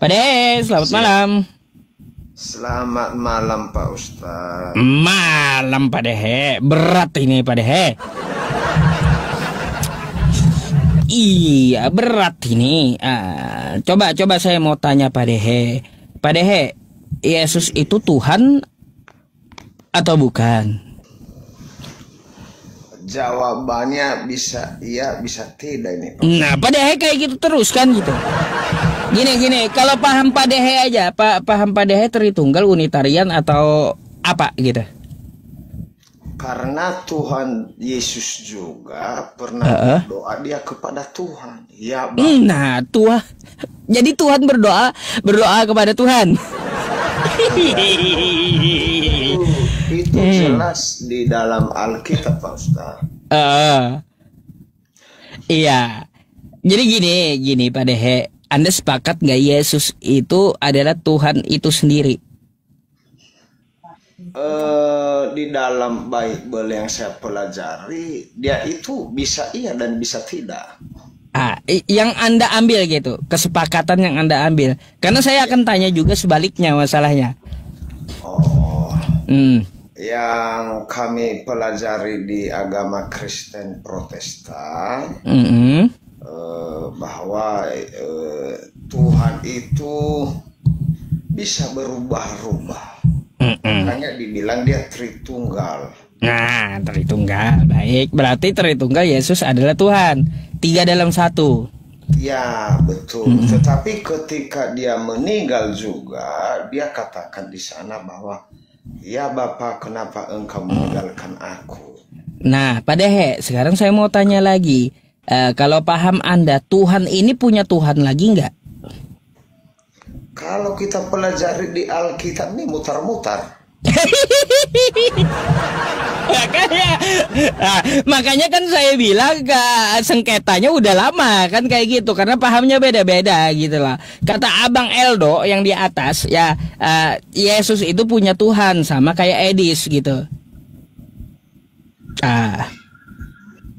Pak Dehe, selamat malam. Selamat malam Pak Ustaz. Malam Pak Dehe, berat ini Pak Dehe. Iya berat ini. Coba saya mau tanya Pak Dehe. Pak Dehe, Yesus itu Tuhan atau bukan? Jawabannya bisa iya bisa tidak ini Pak. Nah Pak Dehe kayak gitu terus kan gitu. Gini, kalau paham Pak Dehe aja, paham Pak Dehe Tritunggal, Unitarian atau apa gitu? Karena Tuhan Yesus juga pernah berdoa dia kepada Tuhan. Ya, Bang. Nah, Tuhan. Jadi Tuhan berdoa kepada Tuhan. Itu jelas di dalam Alkitab Pak Ustaz. Iya. Jadi gini Pak Dehe, Anda sepakat nggak Yesus itu adalah Tuhan itu sendiri? Di dalam Bible yang saya pelajari, dia itu bisa iya dan bisa tidak. Yang Anda ambil gitu, kesepakatan yang Anda ambil. Karena saya akan tanya juga sebaliknya masalahnya. Yang kami pelajari di agama Kristen Protestan, bahwa Tuhan itu bisa berubah-ubah. Makanya dibilang dia Tritunggal. Nah, Tritunggal. Baik, berarti Tritunggal Yesus adalah Tuhan. 3 dalam 1. Ya, betul. Tetapi ketika dia meninggal juga, dia katakan di sana bahwa, ya Bapa, kenapa engkau meninggalkan aku? Nah, Pak Dehe, sekarang saya mau tanya lagi. Kalau paham Anda, Tuhan ini punya Tuhan lagi nggak? Kalau kita pelajari di Alkitab ini mutar-mutar. Makanya kan saya bilang sengketanya udah lama kan kayak gitu, karena pahamnya beda-beda gitu lah. Kata Abang Eldo yang di atas ya, Yesus itu punya Tuhan sama kayak Edis gitu.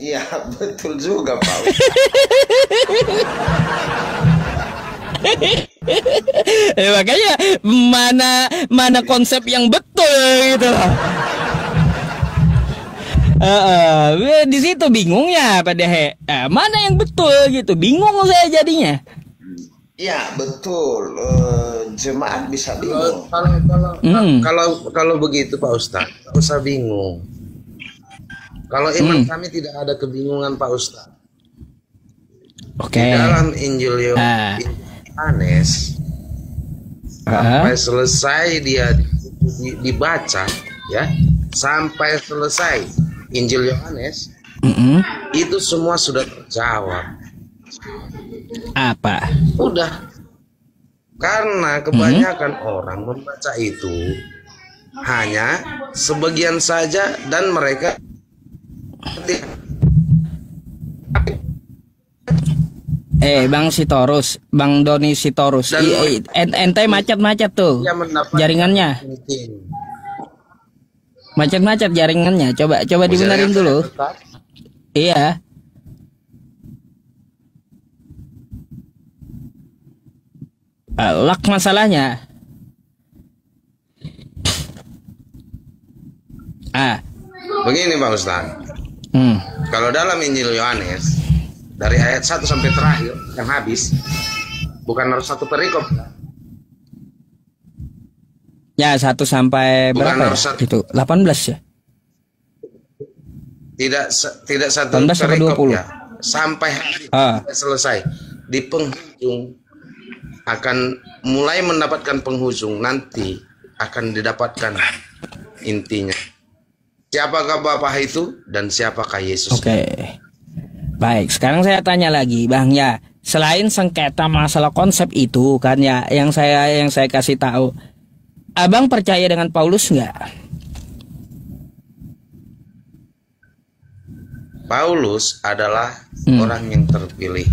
Iya betul juga Pak. Makanya mana konsep yang betul gitu. Di situ bingungnya Pak Dehe. Mana yang betul gitu? Bingung saya jadinya. Ya betul. Jemaat bisa bingung. Kalau begitu Pak Ustaz, tak usah bingung. Kalau iman kami tidak ada kebingungan Pak Ustaz. Oke. Di dalam Injil Yohanes sampai selesai dia dibaca ya, sampai selesai Injil Yohanes itu semua sudah terjawab. Apa? Udah. Karena kebanyakan orang membaca itu hanya sebagian saja dan mereka Bang Sitorus, Bang Doni Sitorus, ente macet-macet tuh jaringannya, macet-macet jaringannya. Coba dibenerin dulu. Iya. Lak masalahnya. Begini Pak Ustaz. Kalau dalam Injil Yohanes dari ayat 1 sampai terakhir yang habis, bukan harus satu perikop. Ya 1 sampai bukan berapa harus ya? Gitu 18 ya? Tidak satu 18 sampai perikop 20 ya. Sampai selesai. Di penghujung akan mulai mendapatkan penghujung, nanti akan didapatkan intinya. Siapakah Bapa itu dan siapakah Yesus? Oke. Baik, sekarang saya tanya lagi, Bang ya. Selain sengketa masalah konsep itu kan ya, yang saya kasih tahu. Abang percaya dengan Paulus nggak? Paulus adalah orang yang terpilih.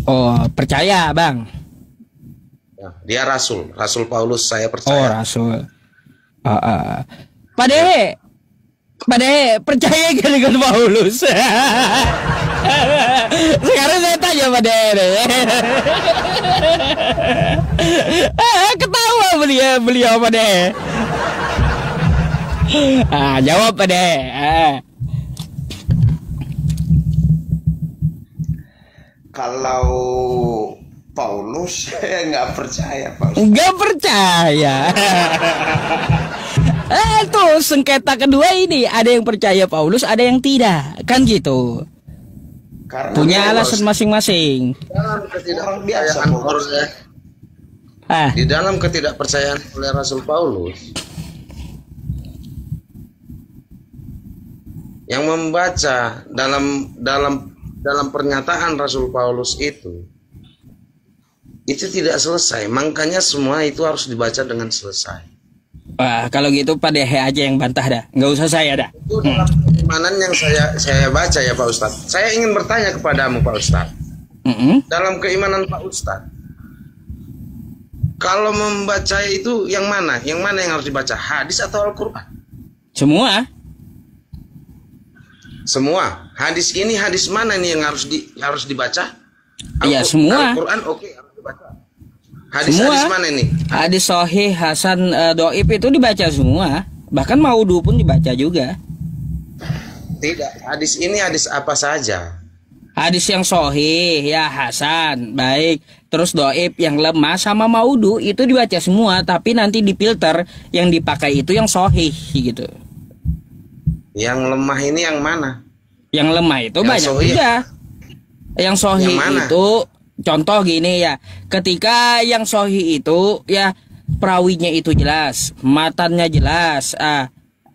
Oh, percaya, Bang. Dia rasul, Rasul Paulus, saya percaya. Oh, rasul. Pak Dehe, Pade percaya gak dengan Paulus? Sekarang saya tanya Pade. Ketawa beliau Pade. Jawab Pade. Kalau Paulus saya nggak percaya, Pak Ustaz. Nggak percaya. Tuh sengketa kedua ini, ada yang percaya Paulus, ada yang tidak, kan gitu. Karena punya alasan masing-masing. Di dalam ketidakpercayaan oleh Rasul Paulus, yang membaca dalam pernyataan Rasul Paulus itu tidak selesai, makanya semua itu harus dibaca dengan selesai. Wah, kalau gitu Pak Dehe aja yang bantah dah, nggak usah saya dah. Itu dalam keimanan yang saya baca ya Pak Ustadz. Saya ingin bertanya kepadamu Pak Ustadz. Dalam keimanan Pak Ustadz, kalau membaca itu yang mana? Yang mana yang harus dibaca? Hadis atau Al-Quran? Semua. Semua. Hadis ini hadis mana nih yang harus dibaca? Iya semua. Al-Quran oke, harus dibaca. Hadis mana ini? Hadis sahih, hasan, doib itu dibaca semua. Bahkan maudhu pun dibaca juga. Tidak. Hadis ini hadis apa saja? Hadis yang sahih, ya hasan, baik. Terus doib yang lemah sama maudhu itu dibaca semua. Tapi nanti difilter yang dipakai itu yang sahih gitu. Yang lemah ini yang mana? Yang lemah itu yang banyak juga. Yang sahih itu contoh gini ya, ketika yang sahih itu ya perawinya itu jelas, matannya jelas,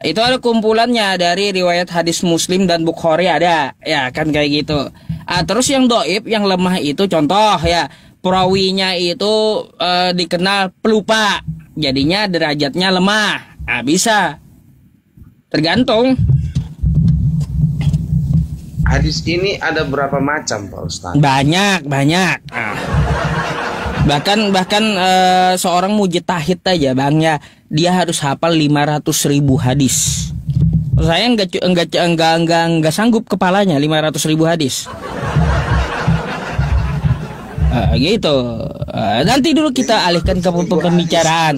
itu ada kumpulannya dari riwayat hadis Muslim dan Bukhari ada, ya kan kayak gitu. Terus yang doib, yang lemah itu contoh ya, perawinya itu dikenal pelupa, jadinya derajatnya lemah, bisa, tergantung. Hadis ini ada berapa macam Pak Ustaz? Banyak. Bahkan seorang mujtahid aja Bang ya, dia harus hafal 500.000 hadis. Saya enggak sanggup kepalanya 500.000 hadis. Gitu. Nanti dulu kita alihkan ke pembicaraan.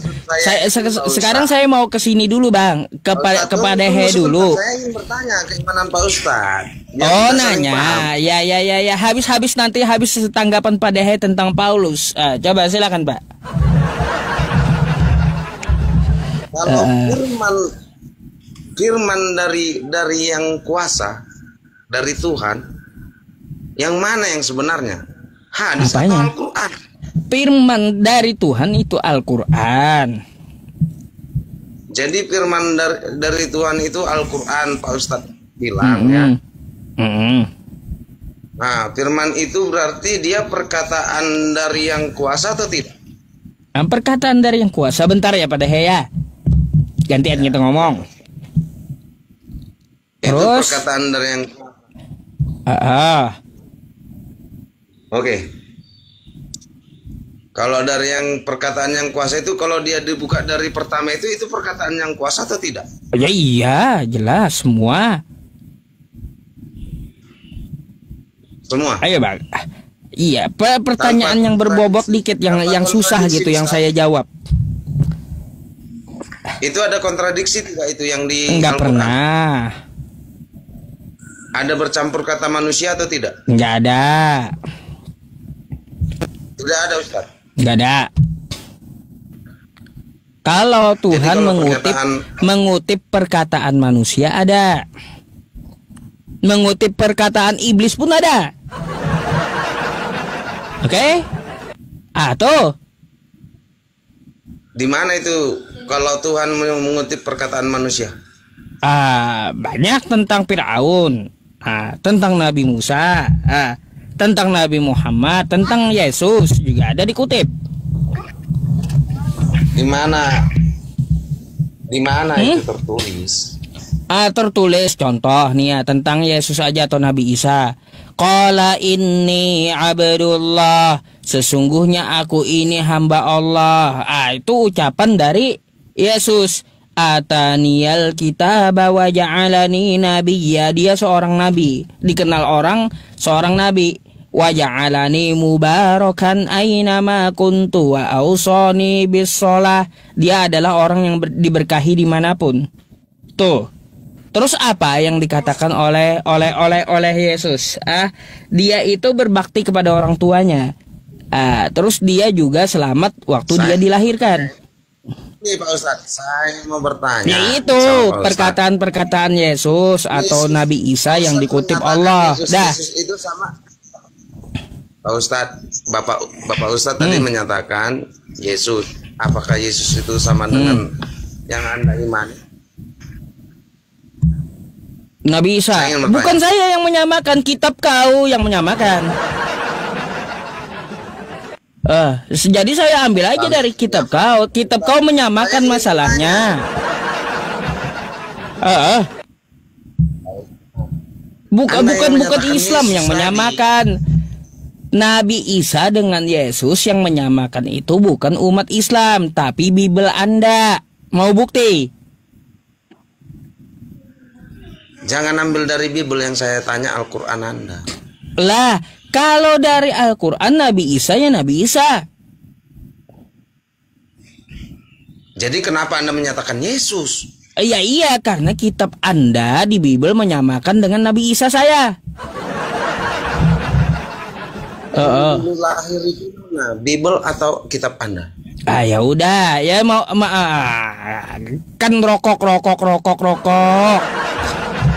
Sekarang saya mau ke sini dulu Bang, kepada He dulu. Saya ingin bertanya keimanan Pak Ustaz. Oh nanya, ya. Habis nanti tanggapan Pak Dehe tentang Paulus. Coba silakan Pak. Kalau firman dari yang kuasa, dari Tuhan, yang mana yang sebenarnya? Hadis atau Al-Quran? Firman dari Tuhan itu Al-Quran. Jadi firman dari Tuhan itu Al-Quran, Pak Ustadz bilang ya. Nah, firman itu berarti dia perkataan dari yang kuasa atau tidak? Perkataan dari yang kuasa. Bentar ya Pak Dehe ya, gantian kita ngomong. Itu terus perkataan dari yang Oke. Kalau dari yang perkataan yang kuasa itu, kalau dia dibuka dari pertama itu perkataan yang kuasa atau tidak? Ya iya, jelas semua. Semua. Ayo Bang. Iya, pertanyaan yang berbobot dikit, yang susah gitu, yang saya jawab. Itu ada kontradiksi tidak itu yang di Enggak Al-Quran? pernah. Ada bercampur kata manusia atau tidak? Enggak ada. Tidak ada Ustaz. Enggak ada. Kalau Tuhan mengutip perkataan manusia ada. Mengutip perkataan iblis pun ada. Oke? Tuh. Di mana itu kalau Tuhan mengutip perkataan manusia? Banyak tentang Firaun, tentang Nabi Musa, tentang Nabi Muhammad, tentang Yesus juga ada dikutip. Di mana itu tertulis? Tertulis contoh nih ya, tentang Yesus aja atau Nabi Isa. Qala inni abdullah, sesungguhnya aku ini hamba Allah. Itu ucapan dari Yesus. Ataniyal kitaba wa ja'alani nabiyya. Dia seorang nabi, dikenal orang seorang nabi. Wa ja'alani mubarakan aina ma kuntu wa ausani bis shalah. Dia adalah orang yang diberkahi dimanapun. Tuh. Terus apa yang dikatakan oleh Yesus? Dia itu berbakti kepada orang tuanya. Terus dia juga selamat waktu dia dilahirkan. Ini Pak Ustadz, saya mau bertanya. Ya itu perkataan-perkataan Yesus atau Nabi Isa yang dikutip Allah. Yesus itu sama. Pak Ustadz, Bapak Ustadz tadi menyatakan Yesus. Apakah Yesus itu sama dengan yang Anda imani? Nabi Isa. Bukan saya yang menyamakan, kitab kau yang menyamakan. Jadi saya ambil aja dari kitab kau. Kitab kau menyamakan masalahnya. Bukan Islam yang menyamakan. Nabi Isa dengan Yesus yang menyamakan itu bukan umat Islam, tapi Bible Anda. Mau bukti? Jangan ambil dari Bible yang saya tanya, Al-Quran Anda. Lah, kalau dari Al-Quran Nabi Isa ya Nabi Isa. Jadi kenapa Anda menyatakan Yesus? Iya, karena kitab Anda di Bible menyamakan dengan Nabi Isa saya. Lahir itu mana? Bible atau kitab Anda? Ya udah, ya mau kan rokok.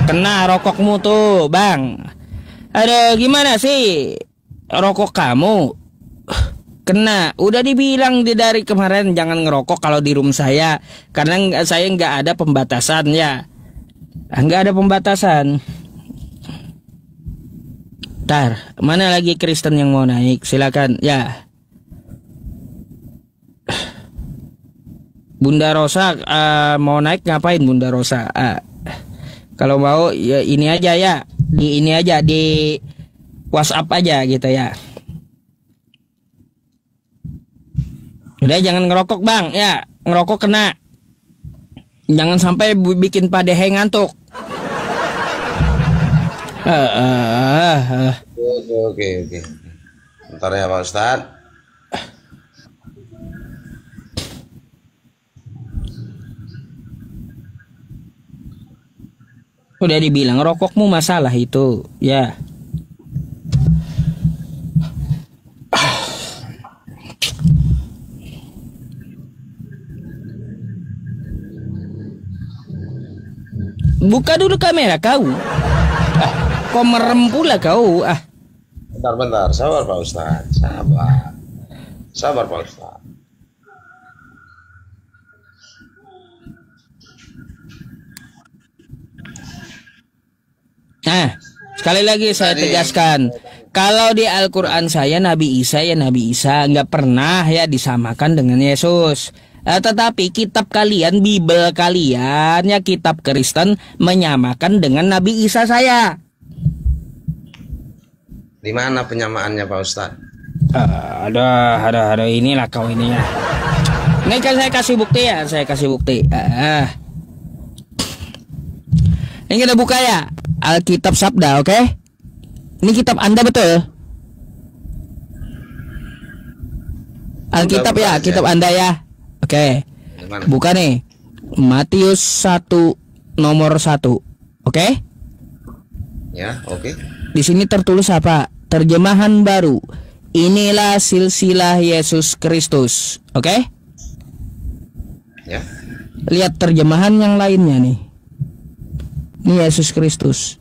Kena rokokmu tuh, Bang. Ada gimana sih? Rokok kamu kena. Udah dibilang dari kemarin jangan ngerokok kalau di room saya, karena saya nggak ada pembatasan ya. Nggak ada pembatasan. Tar, mana lagi Kristen yang mau naik? Silakan ya. Bunda Rosa mau naik ngapain Bunda Rosa? Kalau mau ya ini aja ya, di WhatsApp aja gitu ya. Udah jangan ngerokok Bang ya, ngerokok kena. Jangan sampai bikin padehe ngantuk. Oke. Bentar ya Pak Ustadz. Udah dibilang rokokmu masalah itu ya. Buka dulu kamera kau. Kok merem pula kau. Bentar, sabar Pak Ustadz. Sabar Pak Ustadz. Sekali lagi saya tegaskan, kalau di Al-Quran saya Nabi Isa ya Nabi Isa, nggak pernah ya disamakan dengan Yesus. Tetapi kitab kalian, Bible kalian ya, kitab Kristen menyamakan dengan Nabi Isa saya. Di mana penyamaannya Pak Ustadz? Ada inilah kau ini ya. Ini kan saya kasih bukti ya, Ini kita buka ya. Alkitab Sabda, oke? Ini kitab Anda betul? Alkitab ya, kitab Anda ya. Oke. Buka nih. Matius 1 nomor 1. Oke? Ya, oke. Di sini tertulis apa? Terjemahan baru. Inilah silsilah Yesus Kristus. Oke? Ya. Lihat terjemahan yang lainnya nih. Ini Yesus Kristus.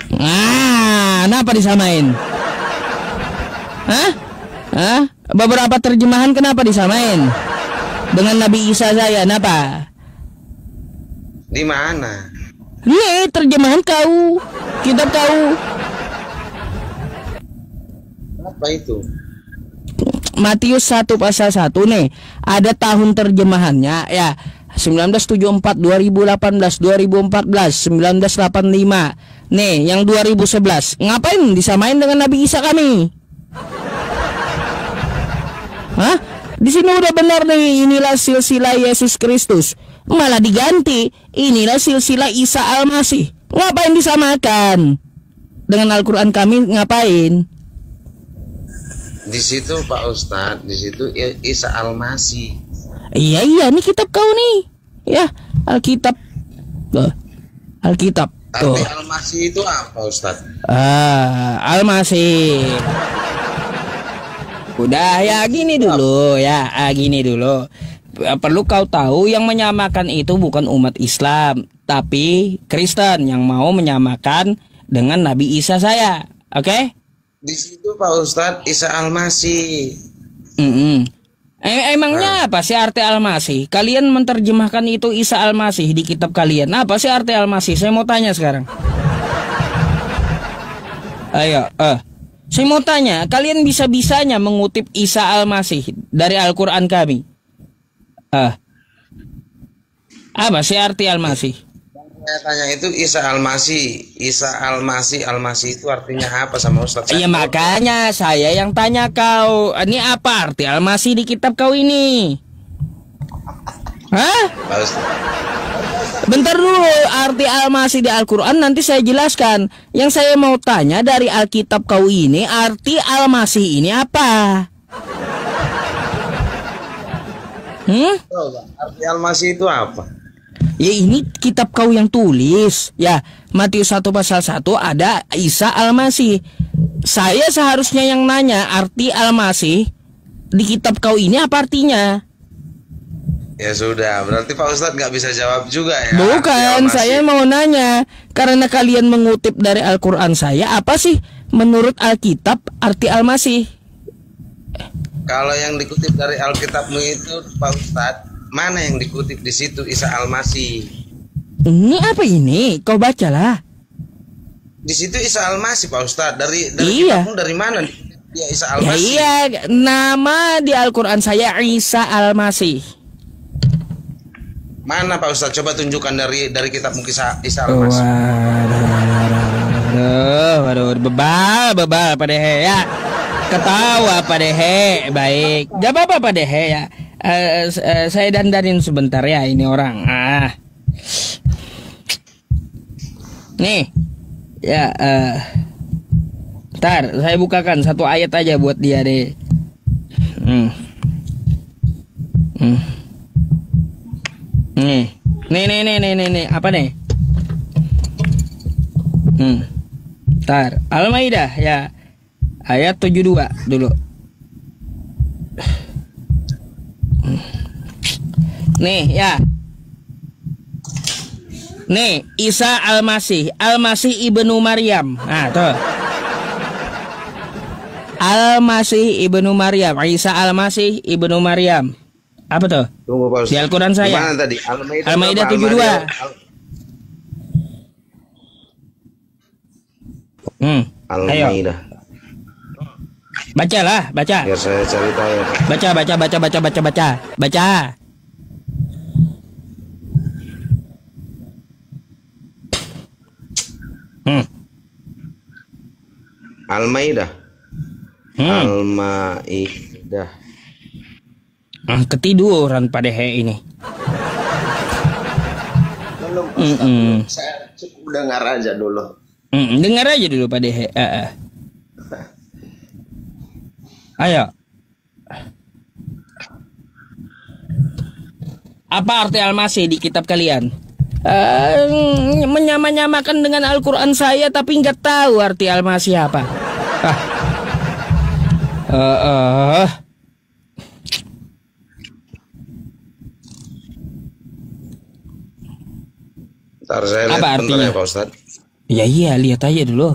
Kenapa disamain? Beberapa terjemahan kenapa disamain dengan Nabi Isa saya? Kenapa? Di mana? Nih terjemahan kau, kitab kau. Apa itu? Matius 1 pasal 1 nih. Ada tahun terjemahannya ya. 1974, 2018, 2014, 1985. Nih, yang 2011. Ngapain disamain dengan Nabi Isa kami? Di sini udah benar nih, inilah silsilah Yesus Kristus. Malah diganti, inilah silsilah Isa Al-Masih. Ngapain disamakan? Dengan Al-Quran kami ngapain? Di situ Pak Ustadz, di situ Isa Al-Masih. Iya, ini kitab kau nih. Ya, Alkitab. Tuh. Alkitab. Tuh. Arti Al-Masih itu apa Ustadz? Al-Masih. Udah ya gini dulu ya, gini dulu. Perlu kau tahu yang menyamakan itu bukan umat Islam, tapi Kristen yang mau menyamakan dengan Nabi Isa saya. Oke? Di situ Pak Ustadz Isa Al-Masih. Emangnya apa sih arti Al-Masih? Kalian menerjemahkan itu Isa Al-Masih di kitab kalian. Apa sih arti Al-Masih? Saya mau tanya sekarang. Ayo, saya mau tanya, kalian bisa-bisanya mengutip Isa Al-Masih dari Al-Quran kami? Apa sih arti Al-Masih? Saya tanya itu Isa Al-Masih. Isa Al-Masih, Al-Masih itu artinya apa sama Ustadz? Iya makanya saya yang tanya kau. Ini apa arti Al-Masih di kitab kau ini? Hah? Bentar dulu, arti Al-Masih di Al-Quran nanti saya jelaskan. Yang saya mau tanya dari Alkitab kau ini, arti Al-Masih ini apa? Arti Al-Masih itu apa? Ya ini kitab kau yang tulis. Ya, Matius 1 pasal 1 ada Isa Al-Masih. Saya seharusnya yang nanya arti Al-Masih di kitab kau ini apa artinya? Ya sudah, berarti Pak Ustadz nggak bisa jawab juga ya. Bukan, saya mau nanya. Karena kalian mengutip dari Al-Quran saya, apa sih menurut Alkitab arti Al-Masih? Kalau yang dikutip dari Alkitabmu itu Pak Ustadz, mana yang dikutip di situ Isa Al-Masih? Ini apa ini? Kau bacalah. Di situ Isa Al-Masih Pak Ustadz. Dari Iya. kitabmu dari mana dia Isa Ya, Al-Masih? iya, nama di Al-Quran saya Isa Al-Masih. Mana Pak Ustadz? Coba tunjukkan dari kitabmu Isa Al-Masih. Waduh, bebal Pak Dehe ya. Ketawa Pak Dehe, baik. Gak apa-apa Pak Dehe ya. Saya dandanin sebentar ya ini orang. Nih, ya. Ntar saya bukakan satu ayat aja buat dia deh. Nih, apa nih? Ntar, Al-Maidah ya, ayat 72 dulu. Nih ya. Nih, Isa Al-Masih, Al-Masih ibnu Maryam. Nah, tuh. Al-Masih ibnu Maryam, Isa Al-Masih ibnu Maryam. Apa tuh? Tunggu Pak Ustadz. Di Al-Quran saya. Gimana tadi? Al-Maidah 72. Al-Maidah. Bacalah, baca. Biar saya cari tahu ya. Baca. Al-Maidah. Al-Maidah. Ketiduran pada he ini. Belum, saya cukup dengar aja dulu. Dengar aja dulu pada he. Ayo. Apa arti Al-Masih di kitab kalian? Menyamakan dengan Al-Quran saya tapi nggak tahu arti Al-Masih apa. Ntar saya lihat Apa artinya? ya Pak Ustadz. Ya iya, lihat aja dulu.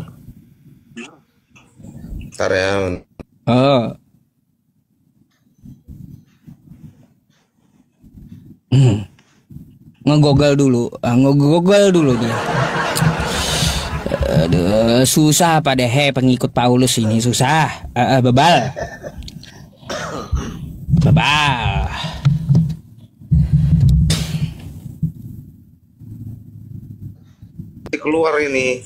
Ntar ya. Ngegogol dulu dia. Aduh, susah pada pengikut Paulus ini susah. Bebal. Keluar ini.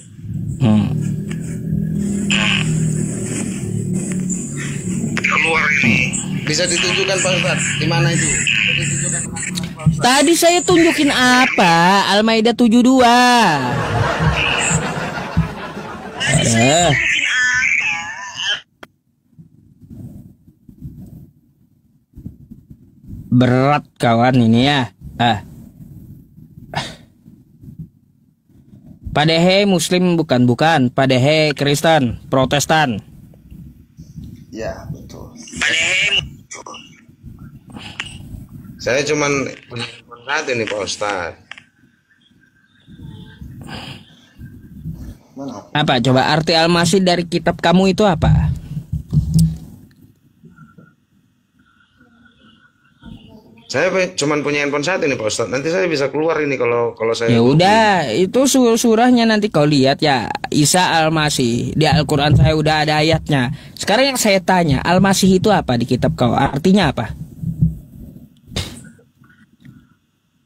Keluar ini. Bisa ditunjukkan Pak Ustaz di mana itu? Bisa ditunjukkan di mana, Pak Ustaz? Tadi saya tunjukin apa? Al-Maidah 72. Berat kawan ini ya. Padehe Muslim bukan. Padehe Kristen, Protestan. Ya, betul. Saya cuman punya handphone satu nih Pak Ustaz. Mana? Apa coba arti Al-Masih dari kitab kamu itu apa? Saya cuman punya handphone satu nih Pak Ustaz. Nanti saya bisa keluar ini kalau saya. Ya udah, itu surahnya nanti kau lihat ya. Isa Al-Masih di Al-Qur'an saya udah ada ayatnya. Sekarang yang saya tanya, Al-Masih itu apa di kitab kau? Artinya apa?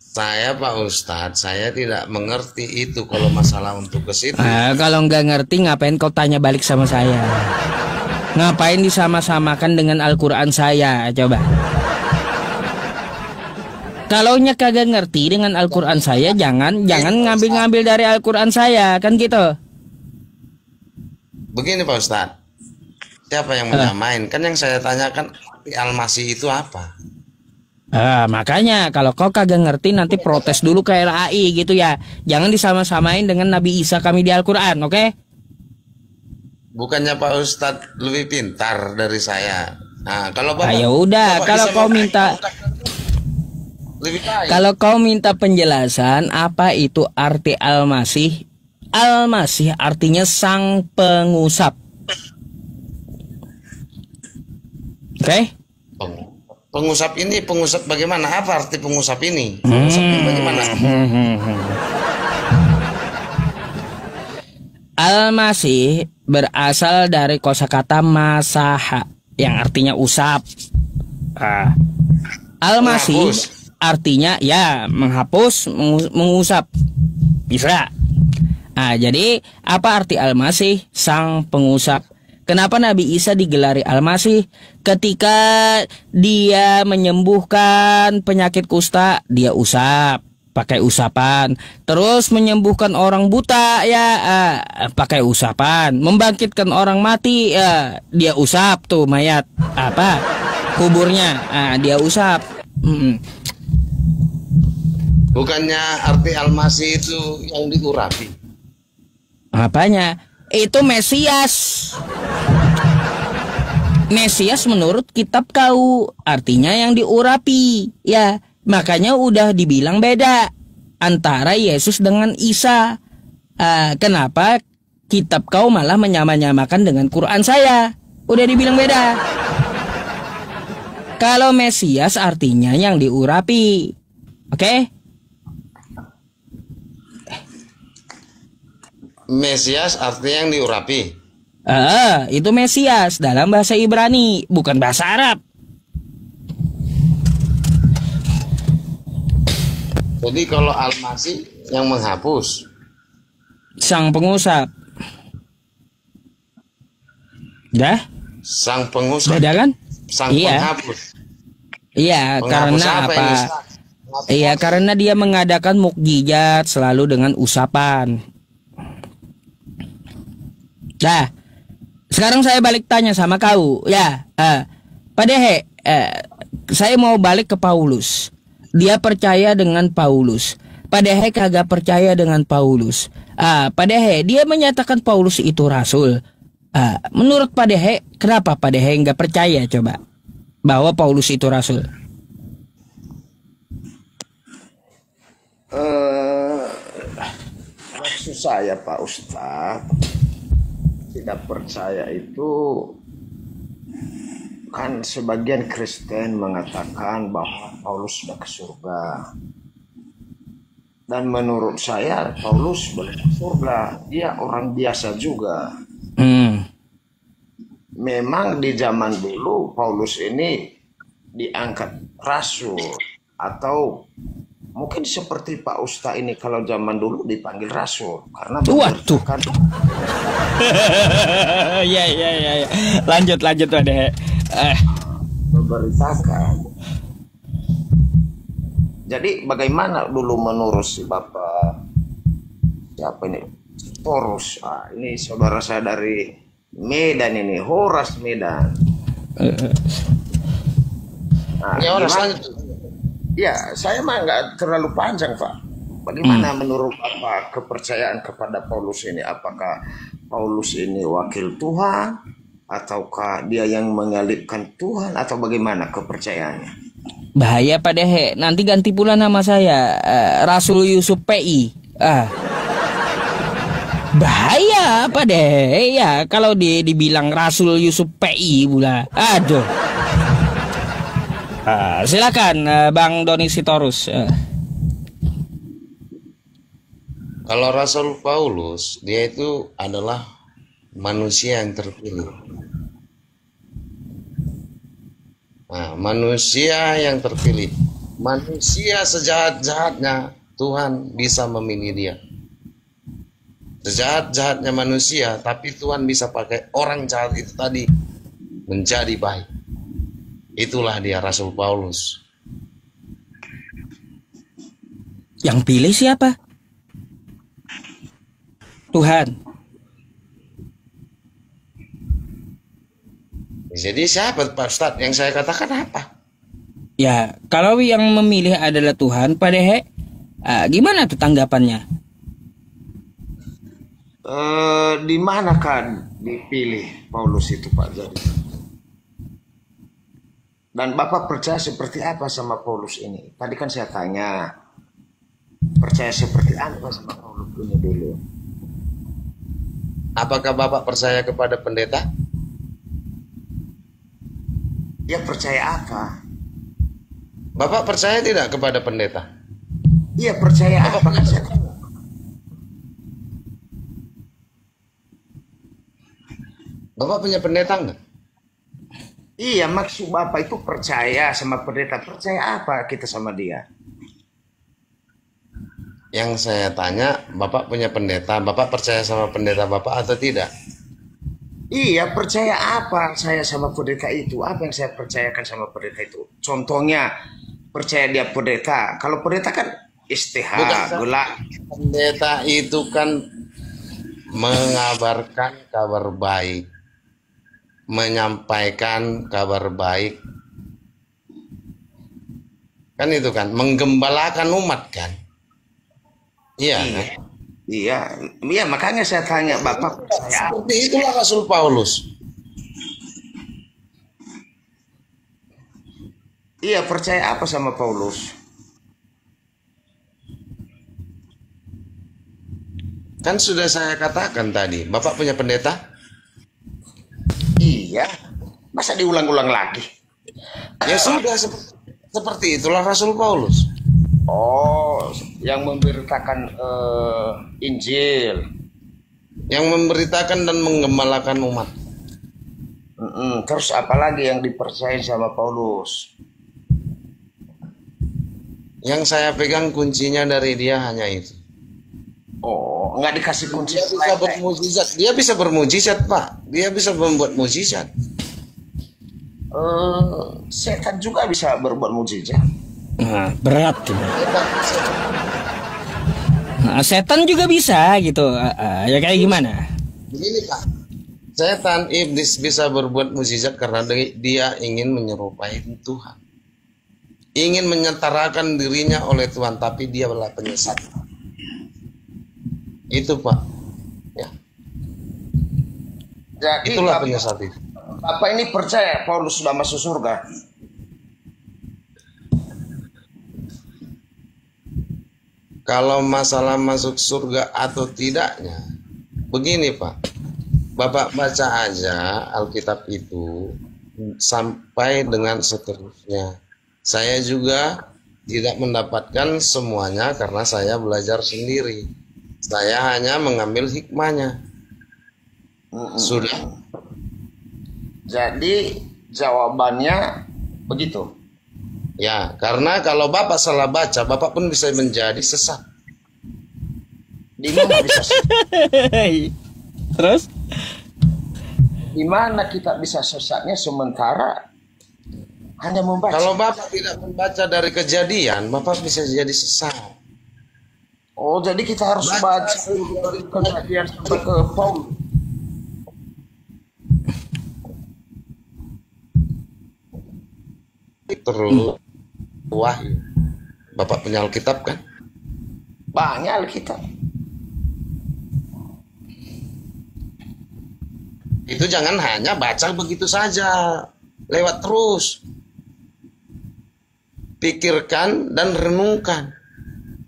Saya Pak Ustadz, saya tidak mengerti itu kalau masalah untuk ke situ. Kalau nggak ngerti ngapain kau tanya balik sama saya? Ngapain disama-samakan dengan Al-Quran saya? Coba. Kalau kagak ngerti dengan Al-Quran saya, jangan ngambil-ngambil dari Al-Quran saya, kan gitu. Begini Pak Ustadz, siapa yang menyamain? Kan yang saya tanyakan Al-Masih itu apa? Makanya kalau kau kagak ngerti nanti protes dulu ke LAI gitu ya. Jangan disama-samain dengan Nabi Isa kami di Al-Quran, oke? Bukannya Pak Ustadz lebih pintar dari saya. Nah, kalau Bapak, ya udah, kalau kau minta lebih baik. Kalau kau minta penjelasan apa itu arti Al-Masih? Al-Masih artinya sang pengusap. Oke? Pengusap ini pengusap bagaimana? Apa arti pengusap ini? Pengusap ini bagaimana? Al-Masih berasal dari kosakata masaha yang artinya usap. Al-Masih artinya ya menghapus, mengusap. Bisa. Jadi apa arti Al-Masih? Sang pengusap. Kenapa Nabi Isa digelari Al-Masih? Ketika dia menyembuhkan penyakit kusta, dia usap, pakai usapan. Terus menyembuhkan orang buta, ya pakai usapan. Membangkitkan orang mati, ya dia usap tuh mayat, kuburnya, dia usap. Bukannya arti Al-Masih itu yang diurapi? Apanya? Itu Mesias. Mesias menurut kitab kau artinya yang diurapi, ya. Makanya udah dibilang beda antara Yesus dengan Isa. Kenapa kitab kau malah menyamakan dengan Quran saya? Udah dibilang beda. Kalau Mesias artinya yang diurapi, oke? Mesias artinya yang diurapi. Itu Mesias dalam bahasa Ibrani, bukan bahasa Arab. Jadi kalau Al-Masih yang menghapus, sang pengusap. Dah? Sang pengusap. Beda kan? Sang penghapus. Iya, Penghapus karena apa? Ini, Iya, karena dia mengadakan mukjizat selalu dengan usapan. Nah, sekarang saya balik tanya sama kau, ya. Padehe, saya mau balik ke Paulus. Dia percaya dengan Paulus. Padehe kagak percaya dengan Paulus. Padehe, dia menyatakan Paulus itu rasul. Menurut Padehe, kenapa Padehe nggak percaya coba bahwa Paulus itu rasul? Maksud saya Pak Ustadz, tidak percaya itu kan sebagian Kristen mengatakan bahwa Paulus sudah ke surga. Dan menurut saya Paulus boleh ke surga. Dia orang biasa juga. Memang di zaman dulu Paulus ini diangkat rasul, atau mungkin seperti Pak Ustadz ini kalau zaman dulu dipanggil rasul karena waduh kan. Ya. Lanjut Pak Deh. memberitakan. Jadi bagaimana dulu menurut si Bapak siapa ini? Torus. Ini saudara saya dari Medan ini, Horas Medan. Ya orang gimana? sana. Ya, saya mah nggak terlalu panjang, Pak. Bagaimana menurut Bapak kepercayaan kepada Paulus ini? Apakah Paulus ini wakil Tuhan, ataukah dia yang mengalihkan Tuhan, atau bagaimana kepercayaannya? Bahaya Pak Dehe, nanti ganti pula nama saya Rasul Yusuf PI. Bahaya Pak Dehe ya kalau dibilang Rasul Yusuf PI pula. Aduh. Silakan Bang Doni Sitorus. Kalau Rasul Paulus, dia itu adalah manusia yang terpilih. Nah, manusia yang terpilih, manusia sejahat-jahatnya Tuhan bisa memilih dia. Sejahat-jahatnya manusia, tapi Tuhan bisa pakai orang jahat itu tadi menjadi baik. Itulah dia Rasul Paulus. Yang pilih siapa? Tuhan. Jadi siapa Pak Ustadz? Yang saya katakan apa? Ya, kalau yang memilih adalah Tuhan, Pak Dehe, gimana tuh tanggapannya? Di manakah dipilih Paulus itu, Pak? Jadi, dan Bapak percaya seperti apa sama Paulus ini? Tadi kan saya tanya, percaya seperti apa sama Paulus ini dulu? Apakah Bapak percaya kepada pendeta? Dia percaya apa? Bapak percaya tidak kepada pendeta? Iya, percaya apa? Kan saya tahu. Bapak punya pendeta enggak? Iya, maksud Bapak itu percaya sama pendeta. Percaya apa kita sama dia? Yang saya tanya, Bapak punya pendeta, Bapak percaya sama pendeta Bapak atau tidak? Iya, percaya apa saya sama pendeta itu? Apa yang saya percayakan sama pendeta itu? Contohnya, percaya dia pendeta. Kalau pendeta kan istihad, gula. Pendeta itu kan mengabarkan kabar baik, menyampaikan kabar baik. Kan itu kan, menggembalakan umat kan? Iya, Iya. kan? Iya, makanya saya tanya Bapak percaya apa? Seperti itulah Rasul Paulus. Iya, percaya apa sama Paulus? Kan sudah saya katakan tadi, Bapak punya pendeta? Iya, masa diulang-ulang lagi? Ya sudah, seperti itulah Rasul Paulus. Oh, yang memberitakan Injil. Yang memberitakan dan menggembalakan umat. Terus apalagi yang dipercaya sama Paulus? Yang saya pegang kuncinya dari dia hanya itu. Oh, nggak dikasih kunci. Dia bisa bermujizat. Dia bisa bermujizat, Pak. Dia bisa membuat mujizat. Setan juga bisa berbuat mujizat. Nah, berat tuh. Nah, setan juga bisa gitu. Ya kayak gimana? Begini, Pak. Setan iblis bisa berbuat mujizat karena dia ingin menyerupai Tuhan. Ingin menyetarakan dirinya oleh Tuhan, tapi dia adalah penyesat. Itu, Pak. Ya. Jadi Itulah penyesat itu. Bapak ini percaya Paulus sudah masuk surga? Kalau masalah masuk surga atau tidaknya, begini Pak, Bapak baca aja Alkitab itu sampai dengan seterusnya. Saya juga tidak mendapatkan semuanya karena saya belajar sendiri. Saya hanya mengambil hikmahnya. Sudah. Jadi jawabannya begitu. Ya, karena kalau Bapak salah baca, Bapak pun bisa menjadi sesat. Di mana bisa Terus? di mana kita bisa sesatnya sementara hanya membaca. Kalau Bapak tidak membaca dari Kejadian, Bapak bisa jadi sesat. Oh, jadi kita harus baca dari Kejadian sampai ke Paulus. Terus Wahyu. Bapak punya Alkitab kan? Banyak Alkitab. Itu jangan hanya baca begitu saja, lewat terus. Pikirkan dan renungkan.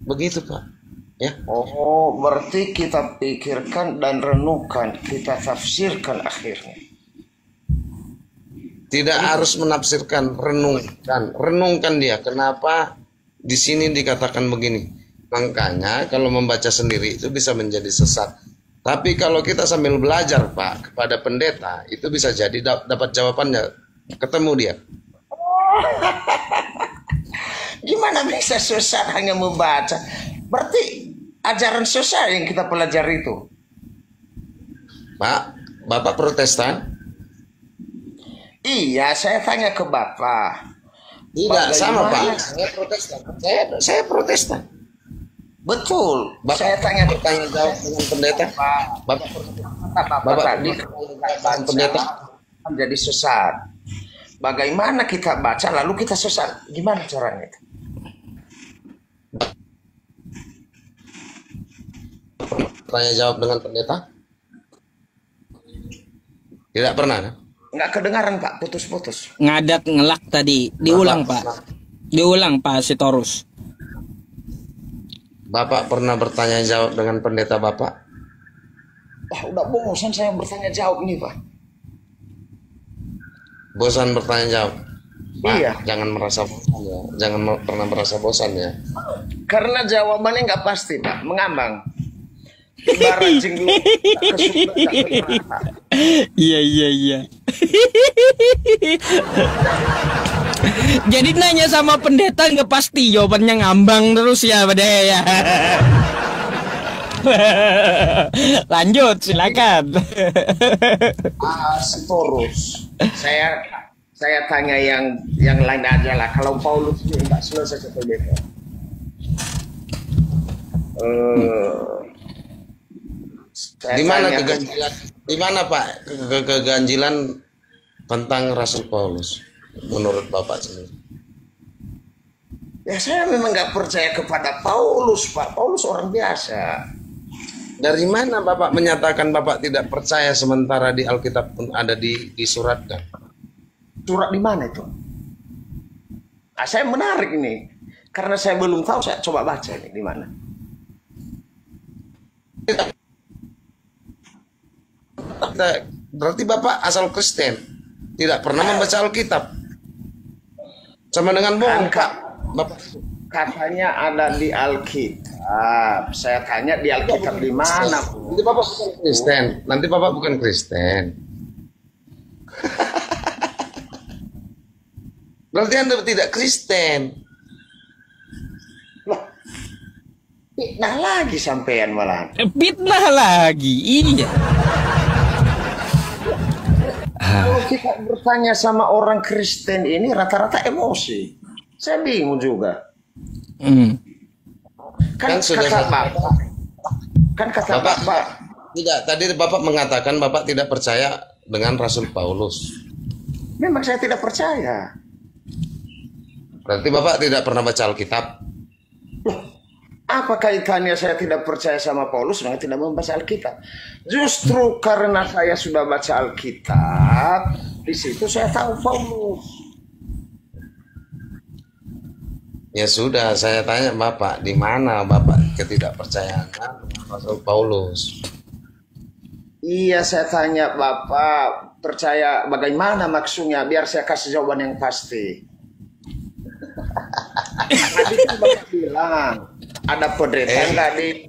Begitu, Pak. Ya. Oh, berarti kita pikirkan dan renungkan, kita tafsirkan akhirnya. Tidak harus menafsirkan, renungkan. Renungkan dia. Kenapa di sini dikatakan begini? Makanya kalau membaca sendiri itu bisa menjadi sesat. Tapi kalau kita sambil belajar, Pak, kepada pendeta, itu bisa jadi dapat jawabannya. Ketemu dia. Gimana bisa sesat hanya membaca? Berarti ajaran sesat yang kita pelajari itu. Pak, Bapak Protestan? Iya, saya tanya ke Bapak. Tidak, sama Bagaimana? Pak. Saya Protestan. Saya Protestan. Betul. Bapak Saya tanya ke bertanya jawab dengan pendeta. Bapak Bapak tadi dengan pendeta. menjadi sesat. Bagaimana kita baca lalu kita sesat? Gimana caranya itu? Tanya jawab dengan pendeta? Tidak pernah kan? Nggak kedengaran Pak, putus-putus. Ngadat ngelak tadi. Diulang, Pak. Diulang, Pak Sitorus. Bapak pernah bertanya jawab dengan pendeta Bapak? Wah, udah bosan saya bertanya jawab nih Pak. Bosan bertanya jawab? Pak, Iya. jangan merasa bosan ya. Jangan pernah merasa bosan ya. Karena jawabannya nggak pasti Pak, mengambang. Ibarat jenggot ke surga, nggak ke neraka. Iya. Jadi nanya sama pendeta nggak pasti, jawabannya ngambang terus ya, Pak Deh, ya. Lanjut, silakan. Sitorus. Saya tanya yang lain aja lah. Kalau Paulus ini nggak selesai sampai beda. Di mana keganjilan? Di mana Pak keganjilan tentang Rasul Paulus menurut Bapak sendiri? Ya saya memang nggak percaya kepada Paulus Pak. Paulus orang biasa. Dari mana Bapak menyatakan Bapak tidak percaya sementara di Alkitab pun ada disuratkan? Surat di mana itu? Nah, saya menarik ini. Karena saya belum tahu, saya coba baca ini di mana. Berarti Bapak asal Kristen, tidak pernah membaca Alkitab. Sama dengan bohong, Pak. Bapak Katanya ada di Alkitab. Saya tanya di Alkitab di mana? Nanti Bapak bukan Kristen. Nanti Bapak bukan Kristen. Berarti Anda tidak Kristen. Loh, fitnah lagi sampean malah. Fitnah lagi, iya. Kalau kita bertanya sama orang Kristen ini rata-rata emosi. Saya bingung juga. Kan sudah kata Bapak. Kan kata Bapak. Tidak, tadi Bapak mengatakan Bapak tidak percaya dengan Rasul Paulus. Memang saya tidak percaya. Berarti Bapak tidak pernah baca Alkitab. Apa kaitannya saya tidak percaya sama Paulus dengan tidak membaca Alkitab? Justru karena saya sudah baca Alkitab, di situ saya tahu Paulus. Ya sudah, saya tanya Bapak, di mana Bapak ketidakpercayaan dengan Rasul Paulus? Iya, saya tanya Bapak, percaya bagaimana maksudnya, biar saya kasih jawaban yang pasti. Tadi kan Bapak bilang, ada pendeta nggak di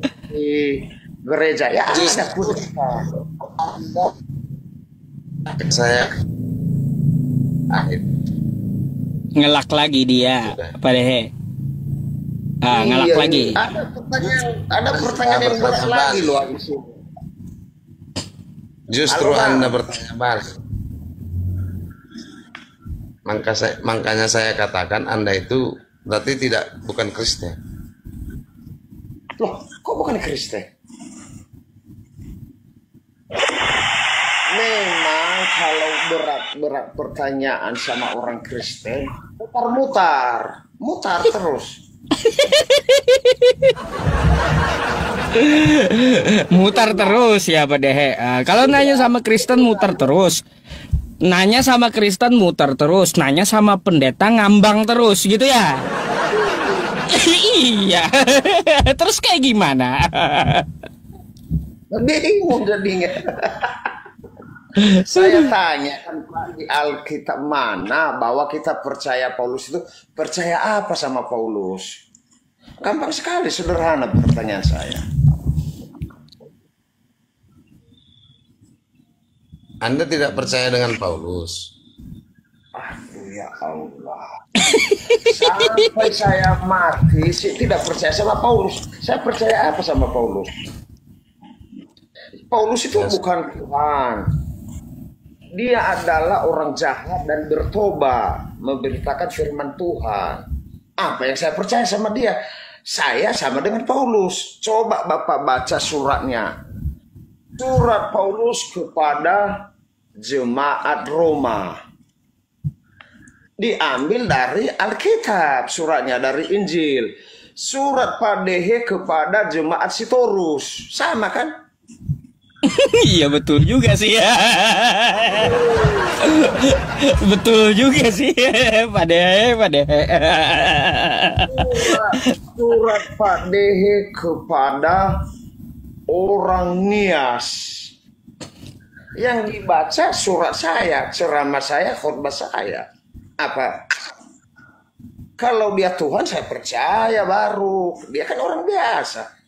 gereja? Ya ada pendeta. Saya Ngelak lagi dia, Pak Dehe. Ngelak Iya, lagi. Ada pertanyaan yang berat lagi loh habis ini. Justru Halo, Bang. Anda bertanya balik. Makanya saya katakan Anda itu berarti bukan Kristen. Loh, kok bukan Kristen? Memang kalau berat-berat pertanyaan sama orang Kristen, mutar terus. Mutar terus ya Pak Dehe. Kalau nanya sama Kristen muter terus. Nanya sama Kristen muter terus. Nanya sama pendeta ngambang terus gitu ya. Iya. Terus kayak gimana? Bingung jadinya. Saya tanya kan Pak, di Alkitab mana bahwa kita percaya Paulus itu percaya apa sama Paulus? Gampang sekali, sederhana pertanyaan saya. Anda tidak percaya dengan Paulus. Aduh ya Allah. Sampai saya mati sih tidak percaya sama Paulus. Saya percaya apa sama Paulus? Paulus itu bukan Tuhan. Dia adalah orang jahat dan bertobat, memberitakan firman Tuhan. Apa yang saya percaya sama dia? Saya sama dengan Paulus. Coba Bapak baca suratnya. Surat Paulus kepada jemaat Roma. Diambil dari Alkitab, suratnya dari Injil. Surat Padehe kepada jemaat Sitorus. Sama kan? Iya betul juga sih ya. Betul juga sih Pak Dehe. Surat Padehe kepada orang Nias. Yang dibaca surat saya, ceramah saya, khotbah saya. Apa? Kalau dia Tuhan saya percaya baru. Dia kan orang biasa.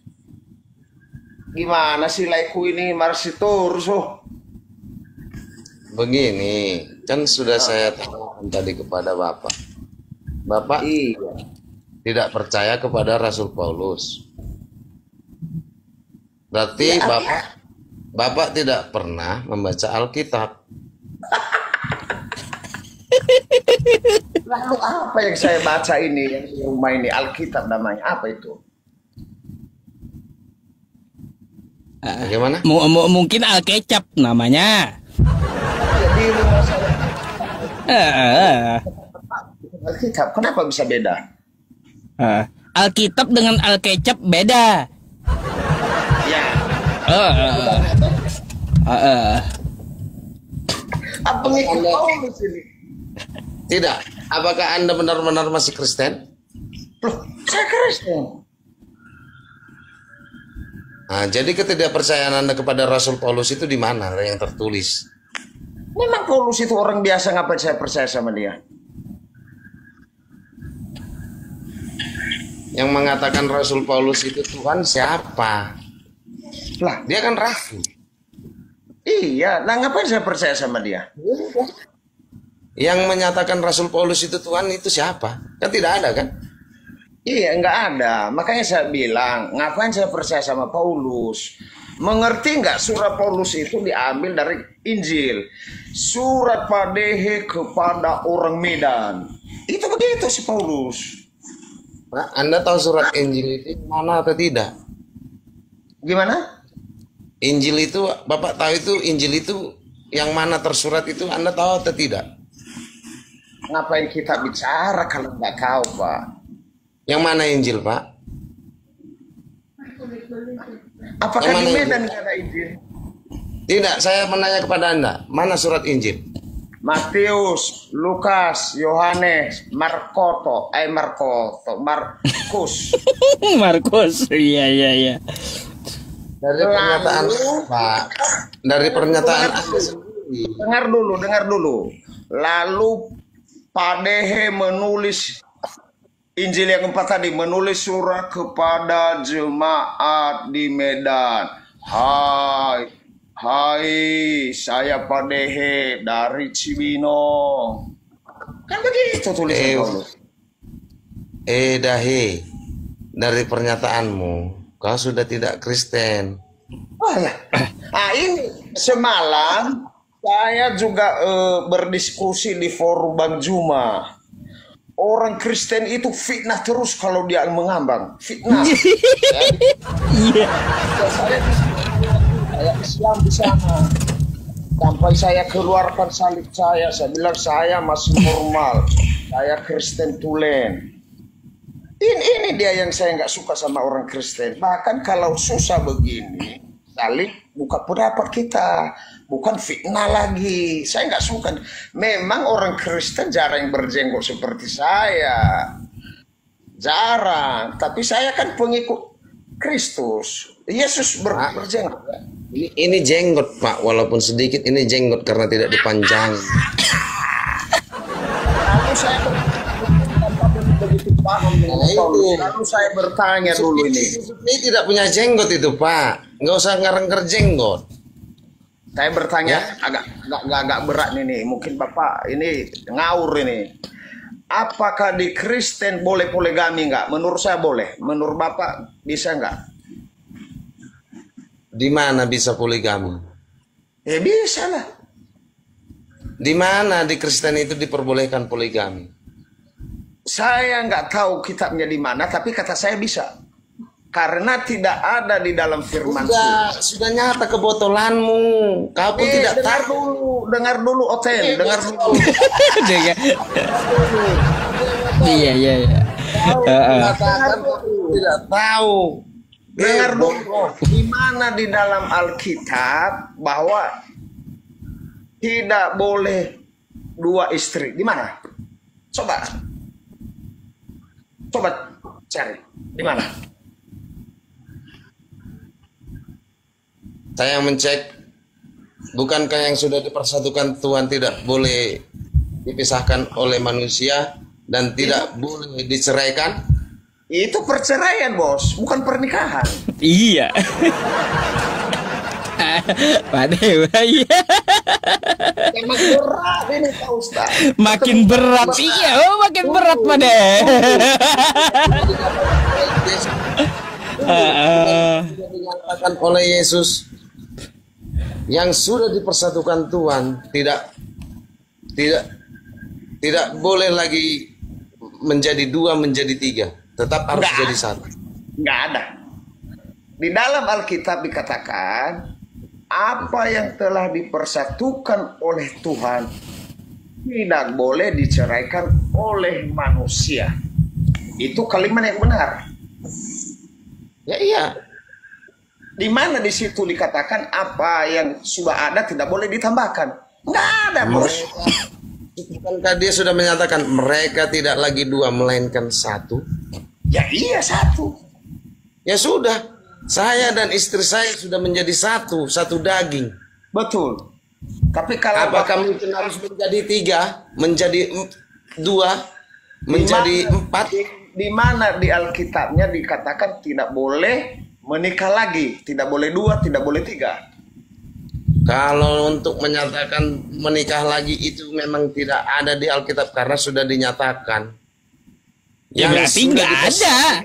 Gimana sih laiku ini Marsitorus? Begini, kan sudah saya tanyakan tadi kepada Bapak. Bapak tidak percaya kepada Rasul Paulus. Berarti Bapak tidak pernah membaca Alkitab. Lalu apa yang saya baca ini, yang di rumah ini, Alkitab namanya, apa itu? Bagaimana? Mungkin Alkecap namanya. Di rumah saya Alkitab, kenapa bisa beda? Alkitab dengan Alkecap beda. Ya. Apa ngikut Paulus ini? Tidak. Apakah Anda benar-benar masih Kristen? Loh, saya Kristen. Nah, jadi ketidakpercayaan Anda kepada Rasul Paulus itu di mana yang tertulis? Memang Paulus itu orang biasa, ngapain saya percaya sama dia? Yang mengatakan Rasul Paulus itu Tuhan siapa? Lah, dia kan rasul. Iya, nah ngapain saya percaya sama dia? Yang menyatakan Rasul Paulus itu Tuhan itu siapa? Kan tidak ada kan? Iya, nggak ada. Makanya saya bilang, ngapain saya percaya sama Paulus? Mengerti nggak surat Paulus itu diambil dari Injil? Surat Padehe kepada orang Medan. Itu begitu si Paulus. Nah, Anda tahu surat Injil itu mana atau tidak? Gimana? Injil itu, Bapak tahu itu Injil itu yang mana tersurat itu Anda tahu atau tidak? Ngapain kita bicara kalau nggak tahu, Pak? Yang mana Injil, Pak? Apakah di Medan nggak ada Injil? Tidak, saya menanya kepada Anda. Mana surat Injil? Matius, Lukas, Yohanes, Markus. Markus, iya. Dari pernyataan Pak, dari pernyataan Anda sendiri. Dengar dulu. Lalu Padehe menulis Injil yang keempat tadi, menulis surat kepada jemaat di Medan. Hai, saya Padehe dari Cibinong. Kan begitu tulisan Paulus. Dahe, dari pernyataanmu, kau sudah tidak Kristen. Oh ya. Ini semalam Saya juga berdiskusi di forum Bang Juma. Orang Kristen itu fitnah terus kalau dia mengambang. Fitnah. Iya. Saya Islam di sana. Sampai saya keluarkan salib saya bilang saya masih normal. Saya Kristen tulen. Ini dia yang saya nggak suka sama orang Kristen. Bahkan kalau susah begini, salib buka pendapat kita, bukan fitnah lagi. Saya nggak suka. Memang orang Kristen jarang berjenggot seperti saya, jarang. Tapi saya kan pengikut Kristus. Yesus berjenggot. Ini jenggot Pak, walaupun sedikit ini jenggot karena tidak dipanjang. Lalu saya begitu paham dengan Paulus. Lalu saya bertanya dulu Ini tidak punya jenggot itu Pak, nggak usah ngarengker jenggot. Saya bertanya agak berat nih. Mungkin Bapak ini ngawur ini. Apakah di Kristen boleh poligami nggak? Menurut saya boleh. Menurut Bapak bisa nggak? Di mana bisa poligami? Bisa lah. Di mana di Kristen itu diperbolehkan poligami? Saya nggak tahu kitabnya di mana, tapi kata saya bisa. Karena tidak ada di dalam firman. Sudah nyata kebotolanmu. Kau pun tidak tahu. Dengar dulu Oten, dengar dulu. Iya. Mengatakan tidak tahu. Dengar dulu, di mana di dalam Alkitab bahwa tidak boleh 2 istri? Di mana? Coba cari. Di mana? Saya mencek, bukankah yang sudah dipersatukan Tuhan tidak boleh dipisahkan oleh manusia dan tidak boleh diceraikan? Itu perceraian, Bos, bukan pernikahan. Iya. Pak Dewa, iya. Makin berat ini Pak Ustaz. Makin berat, iya. Oh, makin berat Pak Sudah dinyatakan oleh Yesus yang sudah dipersatukan Tuhan tidak boleh lagi menjadi 2 menjadi 3. Tetap harus jadi 1. Nggak ada. Di dalam Alkitab dikatakan apa yang telah dipersatukan oleh Tuhan tidak boleh diceraikan oleh manusia. Itu kalimat yang benar. Ya iya. Di mana di situ dikatakan apa yang sudah ada tidak boleh ditambahkan? Nggak ada, Bos. Bukankah dia sudah menyatakan mereka tidak lagi 2 melainkan 1? Ya iya 1. Ya sudah, saya dan istri saya sudah menjadi 1 daging. Betul. Tapi kalau apakah mungkin harus menjadi 3, menjadi 2, menjadi 4? Di mana di Alkitabnya dikatakan tidak boleh menikah lagi, tidak boleh 2, tidak boleh 3. Kalau untuk menyatakan menikah lagi itu memang tidak ada di Alkitab karena sudah dinyatakan. Ya berarti nggak ada.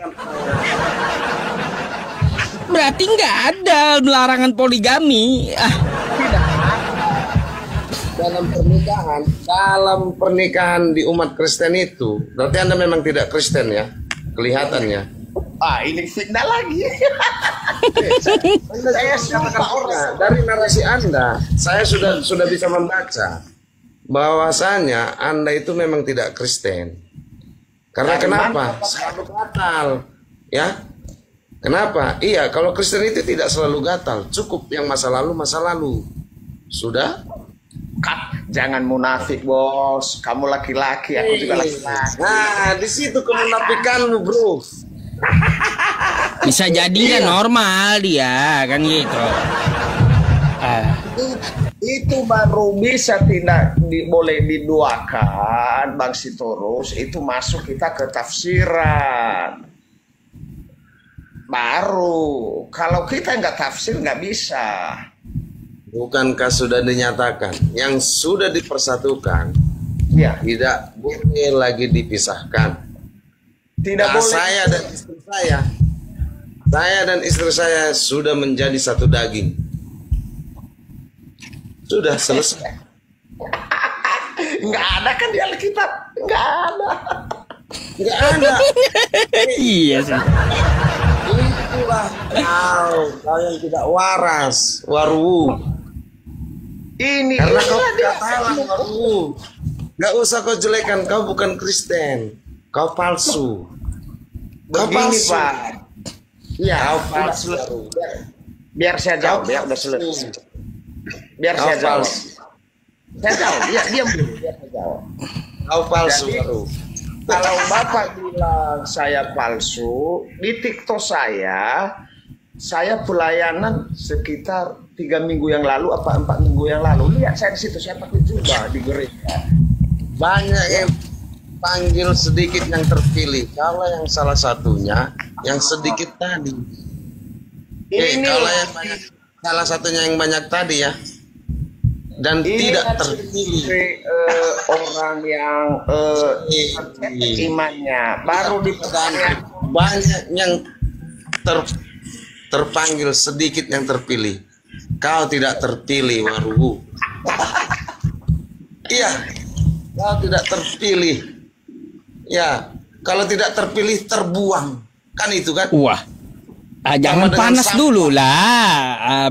Berarti nggak ada larangan poligami. Tidak ada. Dalam pernikahan di umat Kristen itu, berarti Anda memang tidak Kristen ya, kelihatannya. Ini fitnah lagi. Saya dari narasi Anda, saya sudah bisa membaca bahwasanya Anda itu memang tidak Kristen. Karena kenapa? Selalu gatal, ya. Kenapa? Iya, kalau Kristen itu tidak selalu gatal, cukup yang masa lalu. Sudah? Jangan munafik, Bos. Kamu laki-laki, aku juga laki-laki. Nah, di situ kemunafikanmu, Bro. Bisa jadi kan normal dia kan gitu. Itu baru bisa tidak boleh diduakan, Bang Sitorus. Itu masuk kita ke tafsiran. Baru kalau kita nggak tafsir nggak bisa. Bukankah sudah dinyatakan yang sudah dipersatukan Ya, tidak boleh lagi dipisahkan? tidak boleh. Saya dan istri saya sudah menjadi 1 daging. Sudah selesai. Nggak ada kan di Alkitab? Nggak ada. Nggak ada. Iya sih. Itulah kau yang tidak waras, waru. Ini Karena kau inilah dia. tidak salah, waru. Nggak usah kau jelekan, kau bukan Kristen. Kau palsu. Kau Begini palsu. Pak. Iya, Kau udah palsu. selesai. Biar saya jawab, ya udah selesai. Biar Kau saya jawab. palsu. Saya jawab, ya diam dulu, biar saya jawab. Kau palsu, Jadi, waru. Kalau Bapak bilang saya palsu, di TikTok saya pelayanan sekitar 3 minggu yang lalu apa 4 minggu yang lalu. Lihat saya di situ, saya pakai jubah di gereja. Banyak yang panggil sedikit yang terpilih. Kalau yang salah satunya, yang sedikit tadi. Ini Kalau yang banyak, salah satunya yang banyak tadi ya. Dan tidak terpilih. Orang yang imannya baru dipercaya. Banyak yang terpanggil, sedikit yang terpilih. Kau tidak terpilih, waru. Iya, kau tidak terpilih. Ya, kalau tidak terpilih terbuang. Kan itu kan? Wah. Jangan Sama dengan panas sampah. dulu lah.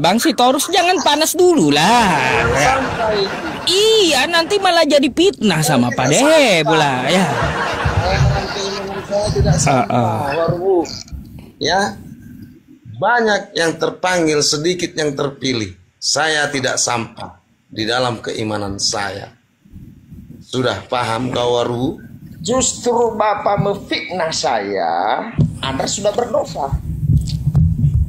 Bang Sitorus jangan panas dulu lah. Sampai Iya, nanti malah jadi fitnah sama Pak De pula ya. keinginan saya tidak sama, waru. Ya, banyak yang terpanggil, sedikit yang terpilih. Saya tidak sampah di dalam keimanan saya. Sudah paham kau, waru? Justru Bapak memfitnah saya, Anda sudah berdosa.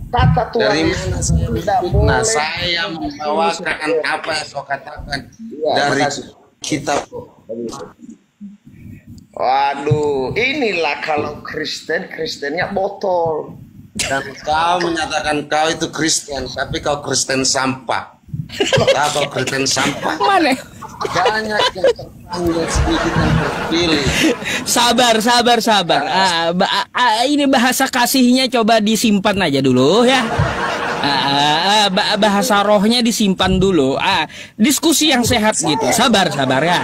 Kata Tuhan Dari Yesus mana saya tidak berfitnah? boleh. Saya membawakan apa yang kau katakan Iya, dari makasih. kitab. Waduh, inilah kalau Kristennya botol. Dan kau menyatakan kau itu Kristen, tapi kau Kristen sampah. Kau Kristen sampah. Mana? Banyak yang terpanggil, sedikit yang terpilih. Sabar. Ini bahasa kasihnya coba disimpan aja dulu ya. Bahasa rohnya disimpan dulu. Diskusi yang sehat gitu. Sabar ya.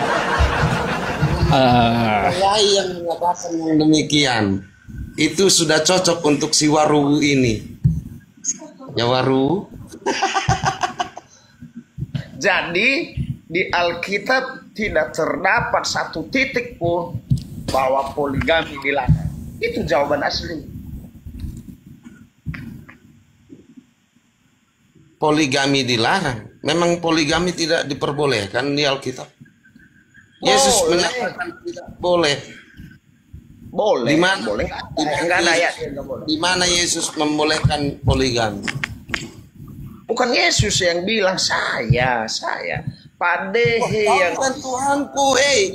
Saya yang mengatakan yang demikian itu sudah cocok untuk si waru ini. Ya waru. Jadi di Alkitab tidak terdapat satu titik pun bahwa poligami dilarang. Itu jawaban asli. Poligami dilarang. Memang poligami tidak diperbolehkan di Alkitab. Yesus menyatakan tidak boleh. Boleh. Di mana? Boleh. Enggak ada ayat yang nggak boleh. Di mana Yesus membolehkan poligami? Bukan Yesus yang bilang, saya. Pak Dehe Kau yang bukan Tuhanku,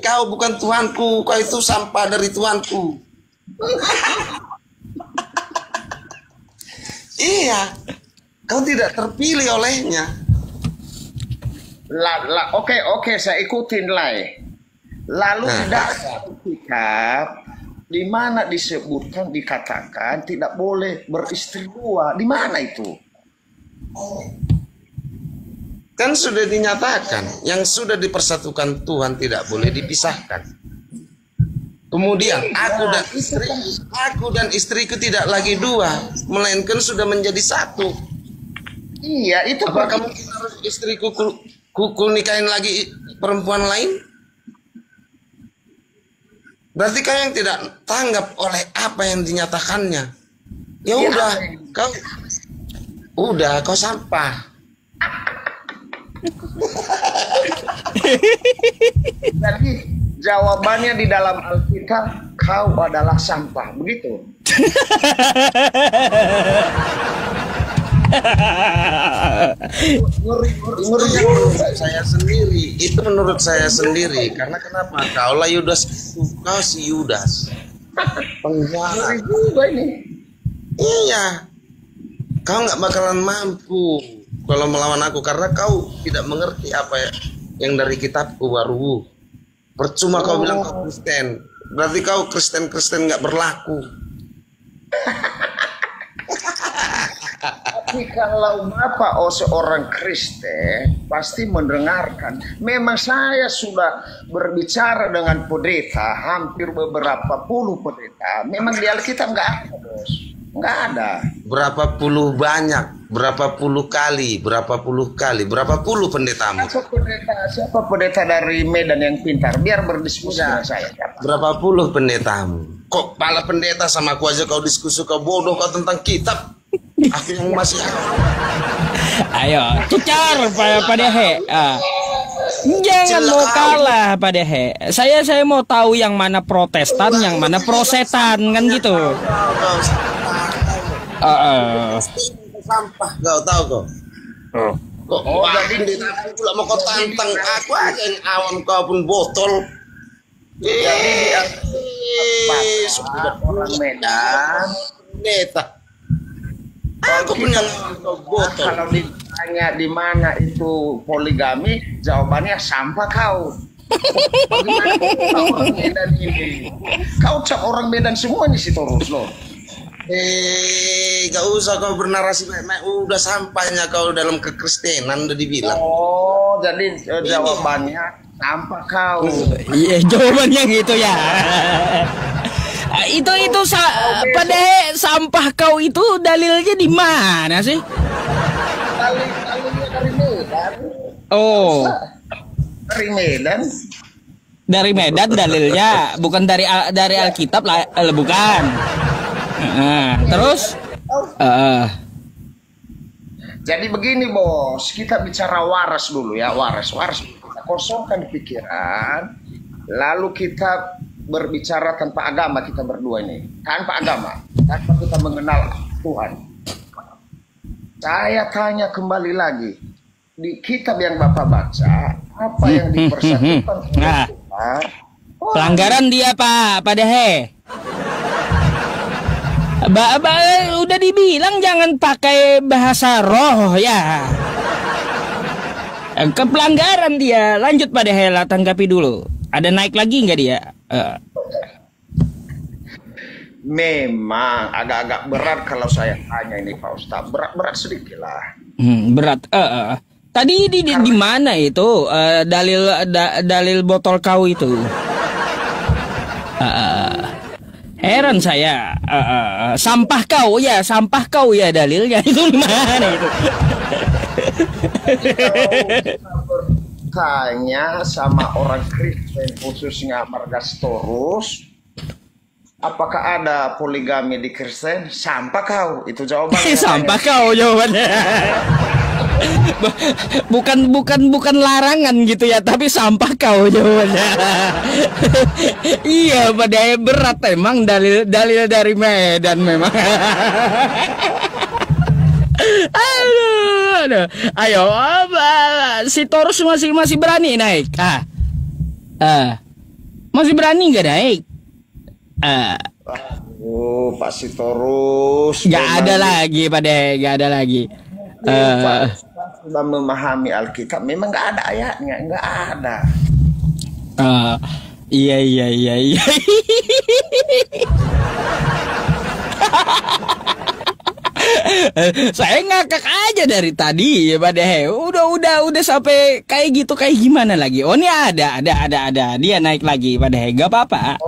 kau bukan Tuhanku, kau itu sampah dari Tuhanku. Iya, kau tidak terpilih olehnya. Oke, saya ikutin lah. Lalu tidak ada kitab di mana disebutkan, dikatakan tidak boleh beristri dua. Di mana itu? Kan sudah dinyatakan, yang sudah dipersatukan Tuhan tidak boleh dipisahkan. Kemudian aku dan istriku tidak lagi dua, melainkan sudah menjadi satu. Iya, itu Apa kamu harus istriku ku nikahin lagi perempuan lain? Berarti kau yang tidak tanggap oleh apa yang dinyatakannya. Ya udah, kau sampah. Jadi jawabannya di dalam Alkitab, kau adalah sampah, begitu. Menurut saya sendiri, itu menurut saya sendiri. Karena kenapa? Kaulah Yudas, kau si Yudas. Penjara. Juga ini. Iya. Kau nggak bakalan mampu kalau melawan aku karena kau tidak mengerti apa yang dari kitabku baru. Percuma kau bilang kau Kristen. Berarti kau Kristen nggak berlaku. Tapi kalau Bapak seorang Kristen pasti mendengarkan. Memang saya sudah berbicara dengan pendeta, hampir beberapa puluh pendeta. Memang di Alkitab nggak ada, bos. Nggak ada. Berapa puluh banyak? Berapa puluh kali? Berapa puluh kali? Berapa puluh pendetamu? Siapa pendeta dari Medan yang pintar? Biar berdiskusi dengan saya. Berapa puluh pendetamu? Kok kepala pendeta sama aku aja kau diskusi, kau bodoh kau tentang kitab. Aku yang masih. Ayo, cecar Pak Dehe. Jangan mau kalah Pak Dehe. Saya mau tahu yang mana Protestan, yang mana prosetan kan gitu. Sampah kau tahu kau. Kok jadi pula mau kau tantang aku aja yang awam, kau pun botol. Jadi sudah orang Medan. Pendeta. Aku punya botol. Kalau ditanya di mana itu poligami, jawabannya sampah kau. Bagaimana kau orang Medan ini? Kau cak orang Medan semua nih si terus loh. Gak usah kau bernarasi banyak. Udah sampahnya kau dalam kekristenan udah dibilang. Oh, jadi jawabannya sampah kau. Iya, jawabannya gitu ya. Itu pada sampah kau itu dalilnya di mana sih? Dalilnya dari Medan. Oh, Dari Medan. dari Medan dalilnya, bukan dari Alkitab lah, bukan. Terus? Jadi begini bos, kita bicara waras dulu ya, waras. Kita kosongkan pikiran, lalu kita berbicara tanpa agama kita berdua ini, tanpa agama, tanpa kita mengenal Tuhan. Saya tanya kembali lagi, di kitab yang Bapak baca, apa yang dipersatukan oleh Tuhan? Pelanggaran dia Pak Dehe. Udah dibilang jangan pakai bahasa roh ya. Kepelanggaran dia. Lanjut Pak Dehe, tanggapi dulu. Ada naik lagi nggak dia? Memang agak-agak berat kalau saya tanya ini Pak Ustaz. Berat sedikit lah. Berat. Tadi di mana itu dalil botol kau itu? Heran saya. Sampah kau ya dalilnya itu di mana itu? Tanya sama orang Kristen khususnya Margastorus, apakah ada poligami di Kristen? Sampah kau, itu jawabannya. Sampah kau jawabannya. bukan larangan gitu ya, tapi sampah kau jawabannya. Iya, pada berat emang dalil dari Medan memang. Aduh. Ayo, si Torus masih berani naik. Masih berani nggak naik? Pak Sitorus. Nggak ada lagi, nggak ada lagi. Sudah memahami Alkitab, memang nggak ada ayatnya, nggak ada. Iya. Saya ngakak aja dari tadi ya Pak Dehe. Udah sampai kayak gitu, kayak gimana lagi? Oh ini ada. Dia naik lagi Pak Dehe. Gak apa-apa.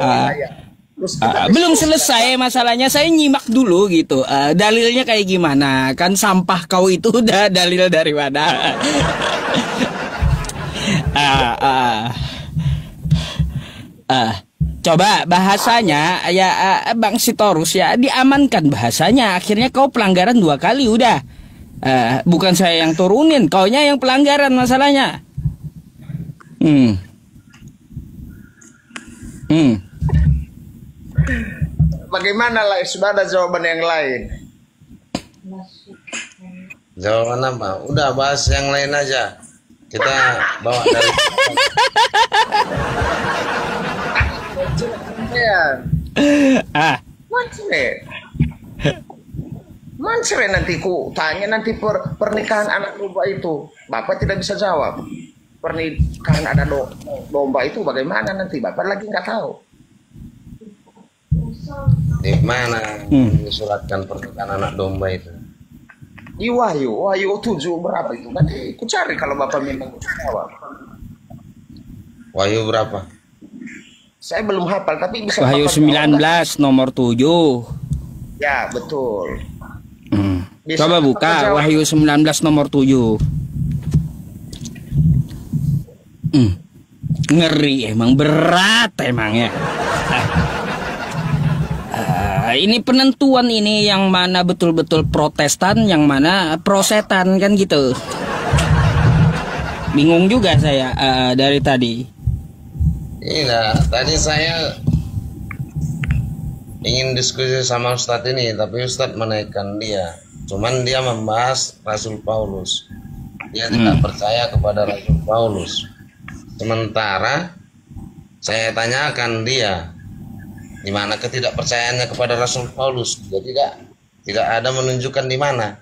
Belum selesai masalahnya, saya nyimak dulu gitu. Dalilnya kayak gimana? Kan sampah kau itu udah dalil dari mana? Coba bahasanya ya Bang Sitorus ya, diamankan bahasanya. Akhirnya kau pelanggaran 2 kali udah. Bukan saya yang turunin, kaunya yang pelanggaran masalahnya. Bagaimana lah? Sudah ada jawaban yang lain. Jawaban apa? Udah bahas yang lain aja. Kita bawa dari Mancre nanti ku tanya nanti pernikahan anak domba itu, Bapak tidak bisa jawab. Pernikahan ada domba itu bagaimana nanti, Bapak lagi nggak tahu. Di mana disuratkan pernikahan anak domba itu? Wahyu 7 berapa itu? Nanti aku cari kalau Bapak memang jawab. Wahyu berapa? Saya belum hafal tapi bisa Wahyu Bapak jawab 19 nomor 7. Ya, betul. Bisa Coba Bapak buka jawab. Wahyu 19 nomor 7. Ngeri emang, berat emang ya. Ini penentuan ini yang mana betul-betul Protestan, yang mana prosetan kan gitu. Bingung juga saya dari tadi. Iya, tadi saya ingin diskusi sama Ustadz ini, tapi Ustadz menaikkan dia. Cuman dia membahas Rasul Paulus. Dia tidak percaya kepada Rasul Paulus. Sementara saya tanyakan dia, di mana ketidakpercayaannya kepada Rasul Paulus? Dia tidak ada menunjukkan di mana.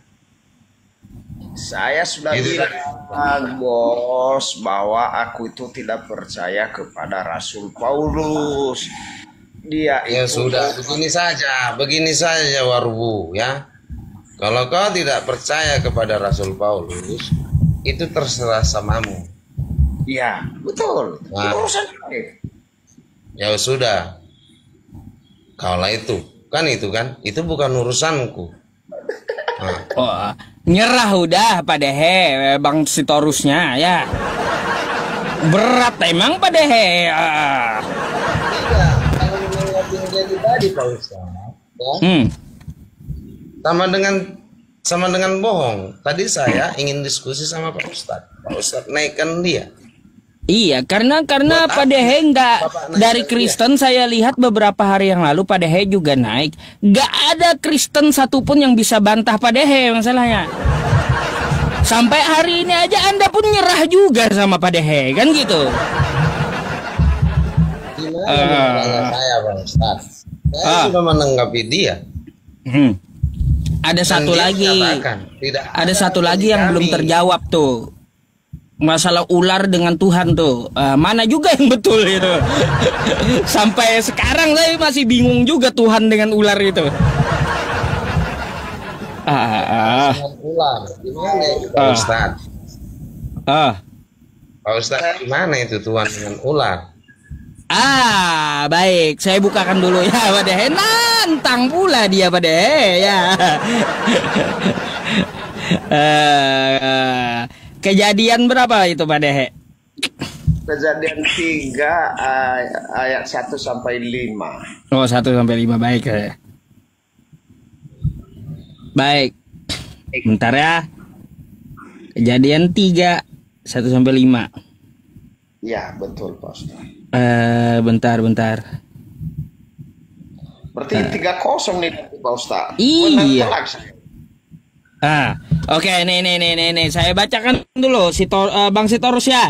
Saya sudah Gitu, bilang, bos, bahwa aku itu tidak percaya kepada Rasul Paulus. Dia Ya itu sudah, begini saja Warbu ya. Kalau kau tidak percaya kepada Rasul Paulus, itu terserah samamu. ya, betul. Nah. Itu urusan saya. Ya sudah, kaulah itu kan, itu bukan urusanku. Nah, Oh, nyerah udah pada Bang Sitorusnya ya. Berat emang pada tidak, kalau menanggapi jadi tadi Pak Ustaz, ya, sama dengan bohong. Tadi saya ingin diskusi sama Pak Ustadz naikkan dia. Iya, karena Buat Pak Dehe nggak Bapak naik dari dia? Kristen, saya lihat beberapa hari yang lalu Pak Dehe juga naik. Nggak ada Kristen satupun yang bisa bantah Pak Dehe masalahnya. Sampai hari ini aja Anda pun nyerah juga sama Pak Dehe, kan gitu. Gimana menurut saya Pak Ustadz? Saya sudah menanggapi dia. Ada Dan satu dia lagi. menyatakan, tidak Ada satu lagi yang belum kami. terjawab tuh. Masalah ular dengan Tuhan tuh. Mana juga yang betul itu. Sampai sekarang saya masih bingung juga Tuhan dengan ular itu. Dengan ular. Gimana itu Pak Ustadz? Pak Ustadz, gimana itu Tuhan dengan ular? Baik, saya bukakan dulu ya Pak Dehe. Nantang pula dia Pak Dehe ya. Kejadian berapa itu Pak Dehe? Kejadian 3 ayat 1 sampai 5. Oh, 1 sampai 5, baik ya. Baik. Bentar ya. Kejadian 3 1 sampai 5. Ya, betul Pak Ustaz. Bentar. Berarti 3-0 nih Pak Ustaz. Iya. Menang telak saya. Oke, nih. Saya bacakan dulu Bang Sitorus ya.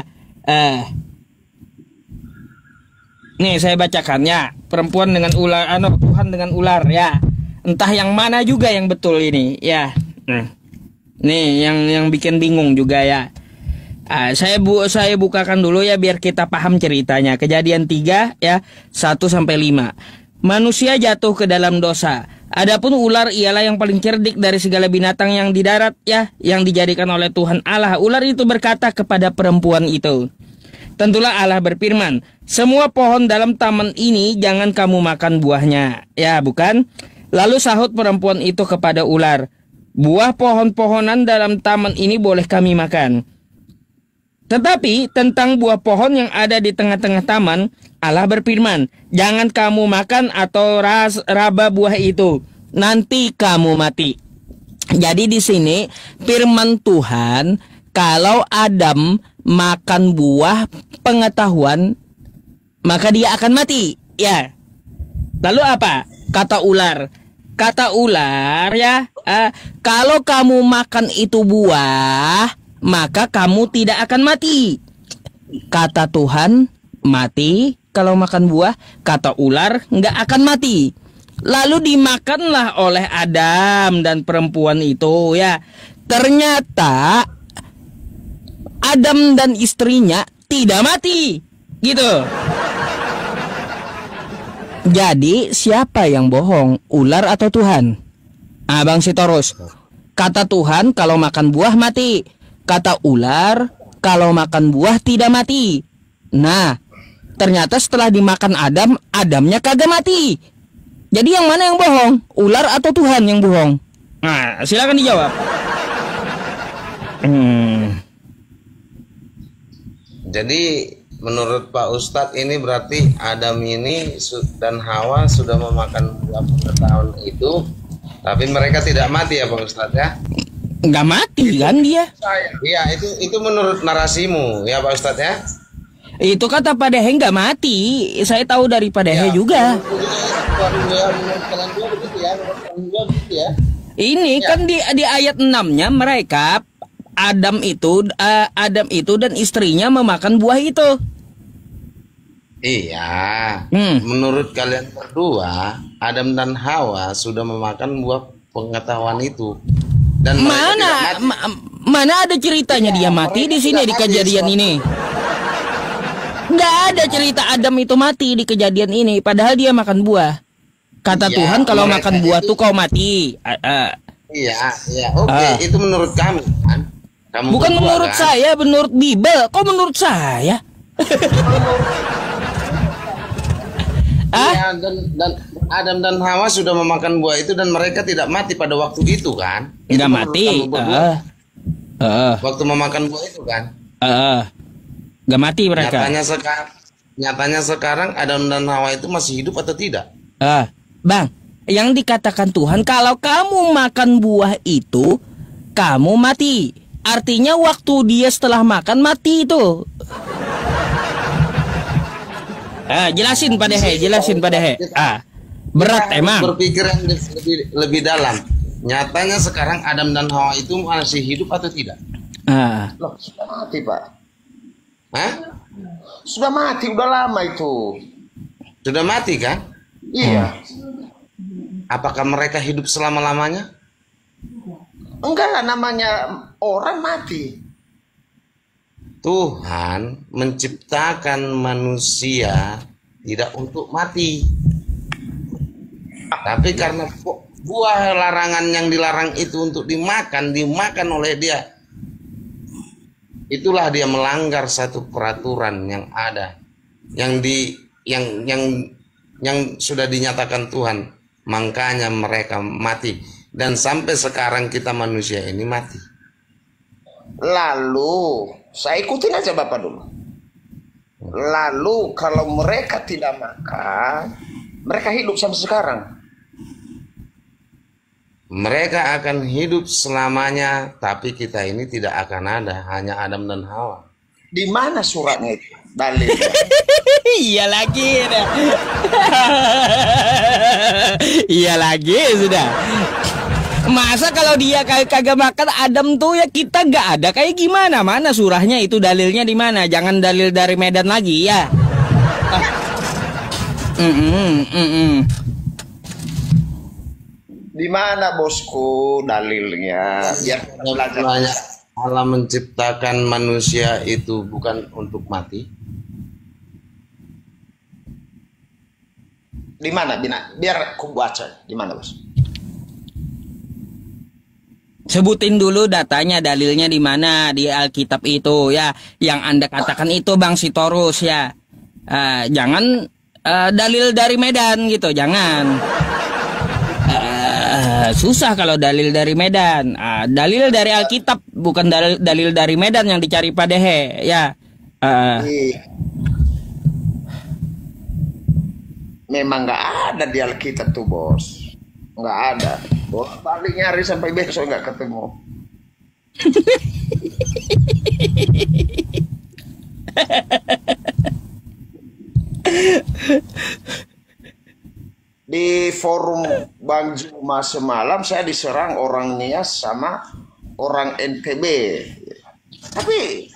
Nih saya bacakan ya. Perempuan dengan ular, Tuhan dengan ular ya. Entah yang mana juga yang betul ini ya. Nih yang bikin bingung juga ya. Saya bukakan dulu ya biar kita paham ceritanya. Kejadian 3 ya 1 sampai 5. Manusia jatuh ke dalam dosa. Adapun ular ialah yang paling cerdik dari segala binatang yang di darat ya, yang dijadikan oleh Tuhan Allah. Ular itu berkata kepada perempuan itu, tentulah Allah berfirman, semua pohon dalam taman ini jangan kamu makan buahnya. Ya, bukan? Lalu sahut perempuan itu kepada ular, buah pohon-pohonan dalam taman ini boleh kami makan. Tetapi tentang buah pohon yang ada di tengah-tengah taman, Allah berfirman, jangan kamu makan atau raba buah itu, nanti kamu mati. Jadi di sini firman Tuhan, kalau Adam makan buah pengetahuan, maka dia akan mati. Ya. Lalu apa? Kata ular ya, kalau kamu makan itu buah, maka kamu tidak akan mati. Kata Tuhan, mati kalau makan buah. Kata ular, nggak akan mati. Lalu dimakanlah oleh Adam dan perempuan itu ya. Ternyata Adam dan istrinya tidak mati. Gitu. Jadi siapa yang bohong? Ular atau Tuhan? Bang Sitorus, Kata Tuhan, kalau makan buah mati. Kata ular, kalau makan buah tidak mati. Nah, ternyata setelah dimakan Adam, Adamnya kagak mati. Jadi yang mana yang bohong? Ular atau Tuhan yang bohong? Nah, silakan dijawab. Jadi menurut Pak Ustadz ini berarti Adam ini dan Hawa sudah memakan buah pengetahuan itu, tapi mereka tidak mati ya Pak Ustadz ya? Nggak mati kan dia? Iya, itu menurut narasimu ya Pak Ustadz ya? Itu kata Pak Dehe nggak mati. Saya tahu dari Pak Dehe juga. Ini kan di ayat 6-nya mereka Adam itu dan istrinya memakan buah itu. Iya. Menurut kalian berdua, Adam dan Hawa sudah memakan buah pengetahuan itu. Dan mana ada ceritanya dia mati di sini di kejadian ini? Nggak ada cerita Adam itu mati di kejadian ini, padahal dia makan buah. Kata Tuhan kalau makan buah tuh kau mati. Iya, oke, itu menurut kami kan. Kamu bukan berdua, menurut kan? saya, menurut Bible. Kok menurut saya? Iya, dan Adam dan Hawa sudah memakan buah itu dan mereka tidak mati pada waktu itu kan? Nggak mati. Waktu memakan buah itu kan? Nggak mati mereka. Nyatanya sekarang Adam dan Hawa itu masih hidup atau tidak? Bang, yang dikatakan Tuhan kalau kamu makan buah itu kamu mati. Artinya waktu dia setelah makan mati itu. Jelasin Pak Dehe. Berat emang. Berpikir yang lebih dalam. Nyatanya sekarang Adam dan Hawa itu masih hidup atau tidak? Loh, sudah mati Pak. Hah? Sudah mati, udah lama itu. Sudah mati kan? Iya. Apakah mereka hidup selama-lamanya? Enggak lah, namanya orang mati. Tuhan menciptakan manusia tidak untuk mati. Tapi karena buah larangan yang dilarang itu untuk dimakan oleh dia. Itulah dia melanggar satu peraturan yang ada. Yang sudah dinyatakan Tuhan. Makanya mereka mati. Dan sampai sekarang kita manusia ini mati. Lalu, saya ikutin aja Bapak dulu. Lalu kalau mereka tidak makan, mereka hidup sampai sekarang. Mereka akan hidup selamanya, tapi kita ini tidak akan ada, hanya Adam dan Hawa. Di mana suratnya itu? Dalilnya. Iya lagi dah. Iya lagi sudah. Masa kalau dia kagak makan Adam tuh ya kita nggak ada kayak gimana? Mana surahnya itu, dalilnya di mana? Jangan dalil dari Medan lagi ya. Di mana bosku dalilnya? Biar belajar. Allah menciptakan manusia itu bukan untuk mati. Di mana? Biar aku baca. Di mana, Bos? Sebutin dulu datanya, dalilnya di mana di Alkitab itu ya. Yang Anda katakan itu Bang Sitorus ya. Jangan dalil dari Medan gitu, jangan. Susah kalau dalil dari Medan. Dalil dari Alkitab, bukan dalil dari Medan yang dicari Pak Dehe ya. Memang nggak ada di Alkitab tuh Bos, nggak ada. Bos balik nyari sampai besok nggak ketemu. Di forum Bang Juma semalam saya diserang orang Nias sama orang NTB. Tapi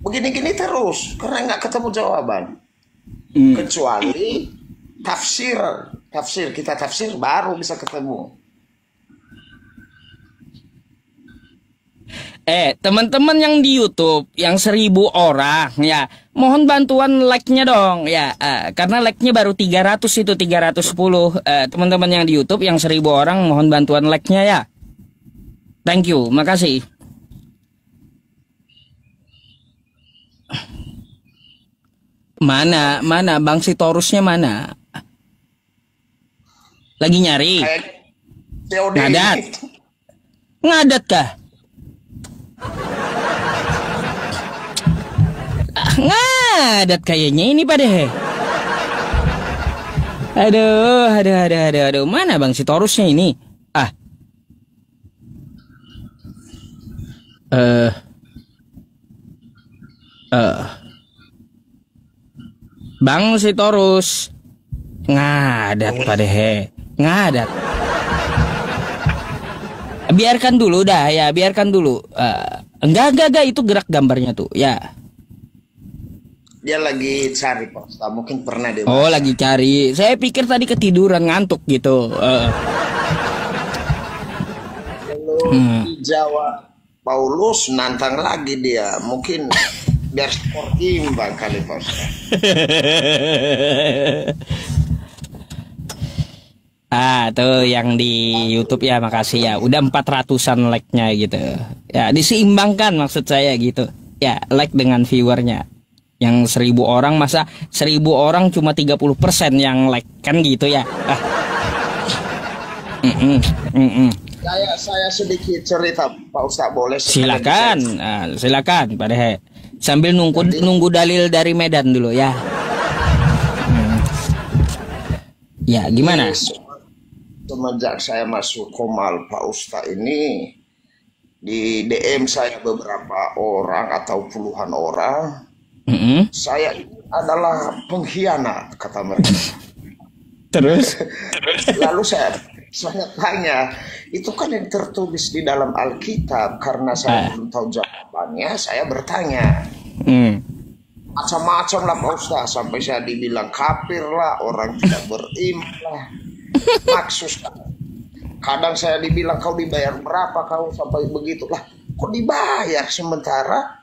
begini-gini terus karena nggak ketemu jawaban. Kecuali tafsir kita tafsir baru bisa ketemu. Teman-teman yang di YouTube yang 1000 orang ya, mohon bantuan like-nya dong ya, karena like-nya baru 300 itu 310. Teman-teman yang di YouTube yang 1000 orang mohon bantuan like-nya ya. Thank you, makasih. Mana Bang Sitorusnya mana? Lagi nyari. Kayak COD Ngadat. gitu. Ngadat kah? Ngadat kayaknya ini pada he. Aduh. Mana Bang Sitorusnya ini? Ah. Bang Sitorus. Ngadat pada he. Ngadat. Biarkan dulu dah ya, biarkan dulu. Enggak, itu gerak gambarnya tuh, ya. Dia lagi cari Pak Ustaz, mungkin pernah dia. Oh, lagi cari. Saya pikir tadi ketiduran ngantuk gitu. Kalau di Jawa Paulus nantang lagi dia, mungkin biar skor imbang kali Pak Ustaz. Tuh yang di YouTube ya, makasih ya. Udah 400-an like-nya gitu. Ya, diseimbangkan maksud saya gitu. Ya, like dengan viewernya. Yang 1000 orang, masa 1000 orang cuma 30% yang like, kan gitu ya. Saya sedikit cerita Pak Ustaz, boleh? Silakan Pak Dehe. Sambil nunggu dalil dari Medan dulu ya. Ya, gimana? Semenjak saya masuk Komal Pak Ustaz ini, di DM saya beberapa orang atau puluhan orang, saya ini adalah pengkhianat kata mereka. Terus? Lalu saya tanya, itu kan yang tertulis di dalam Alkitab. Karena saya belum tahu jawabannya, saya bertanya. Macam-macam lah Pak Ustaz, sampai saya dibilang kafir lah, orang tidak beriman lah. Maksud kadang saya dibilang, kau dibayar berapa kau sampai begitulah. Kok dibayar, sementara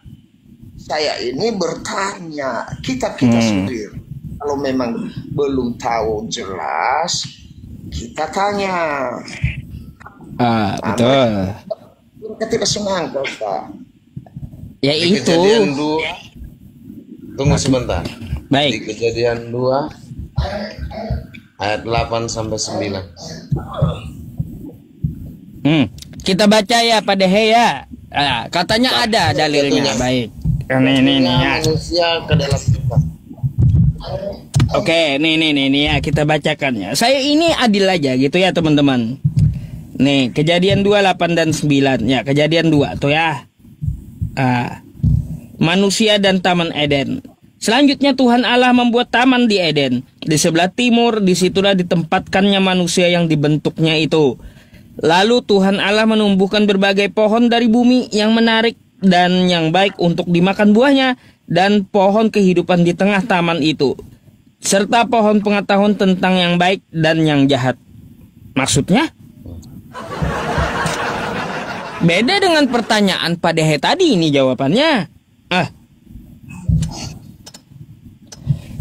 saya ini bertanya, kita sendiri kalau memang belum tahu jelas, kita tanya. Betul. Kita tidak senang Pak. Ya Di itu. Kejadian 2, tunggu sebentar. Baik. Di Kejadian 2 ayat 8 sampai 9. Kita baca ya Pak Dehe ya. Katanya ada dalilnya. Baik. Ini ya. Manusia ke dalam kita. Oke, nih ya, kita bacakannya. Saya ini adil aja gitu ya teman-teman. Nih, Kejadian 2, 8 dan 9. Ya, Kejadian 2 tuh ya. Manusia dan Taman Eden. Selanjutnya Tuhan Allah membuat taman di Eden. Di sebelah timur, disitulah ditempatkannya manusia yang dibentuknya itu. Lalu Tuhan Allah menumbuhkan berbagai pohon dari bumi yang menarik dan yang baik untuk dimakan buahnya, dan pohon kehidupan di tengah taman itu, serta pohon pengetahuan tentang yang baik dan yang jahat. Maksudnya? Beda dengan pertanyaan Pak Dehe tadi ini jawabannya.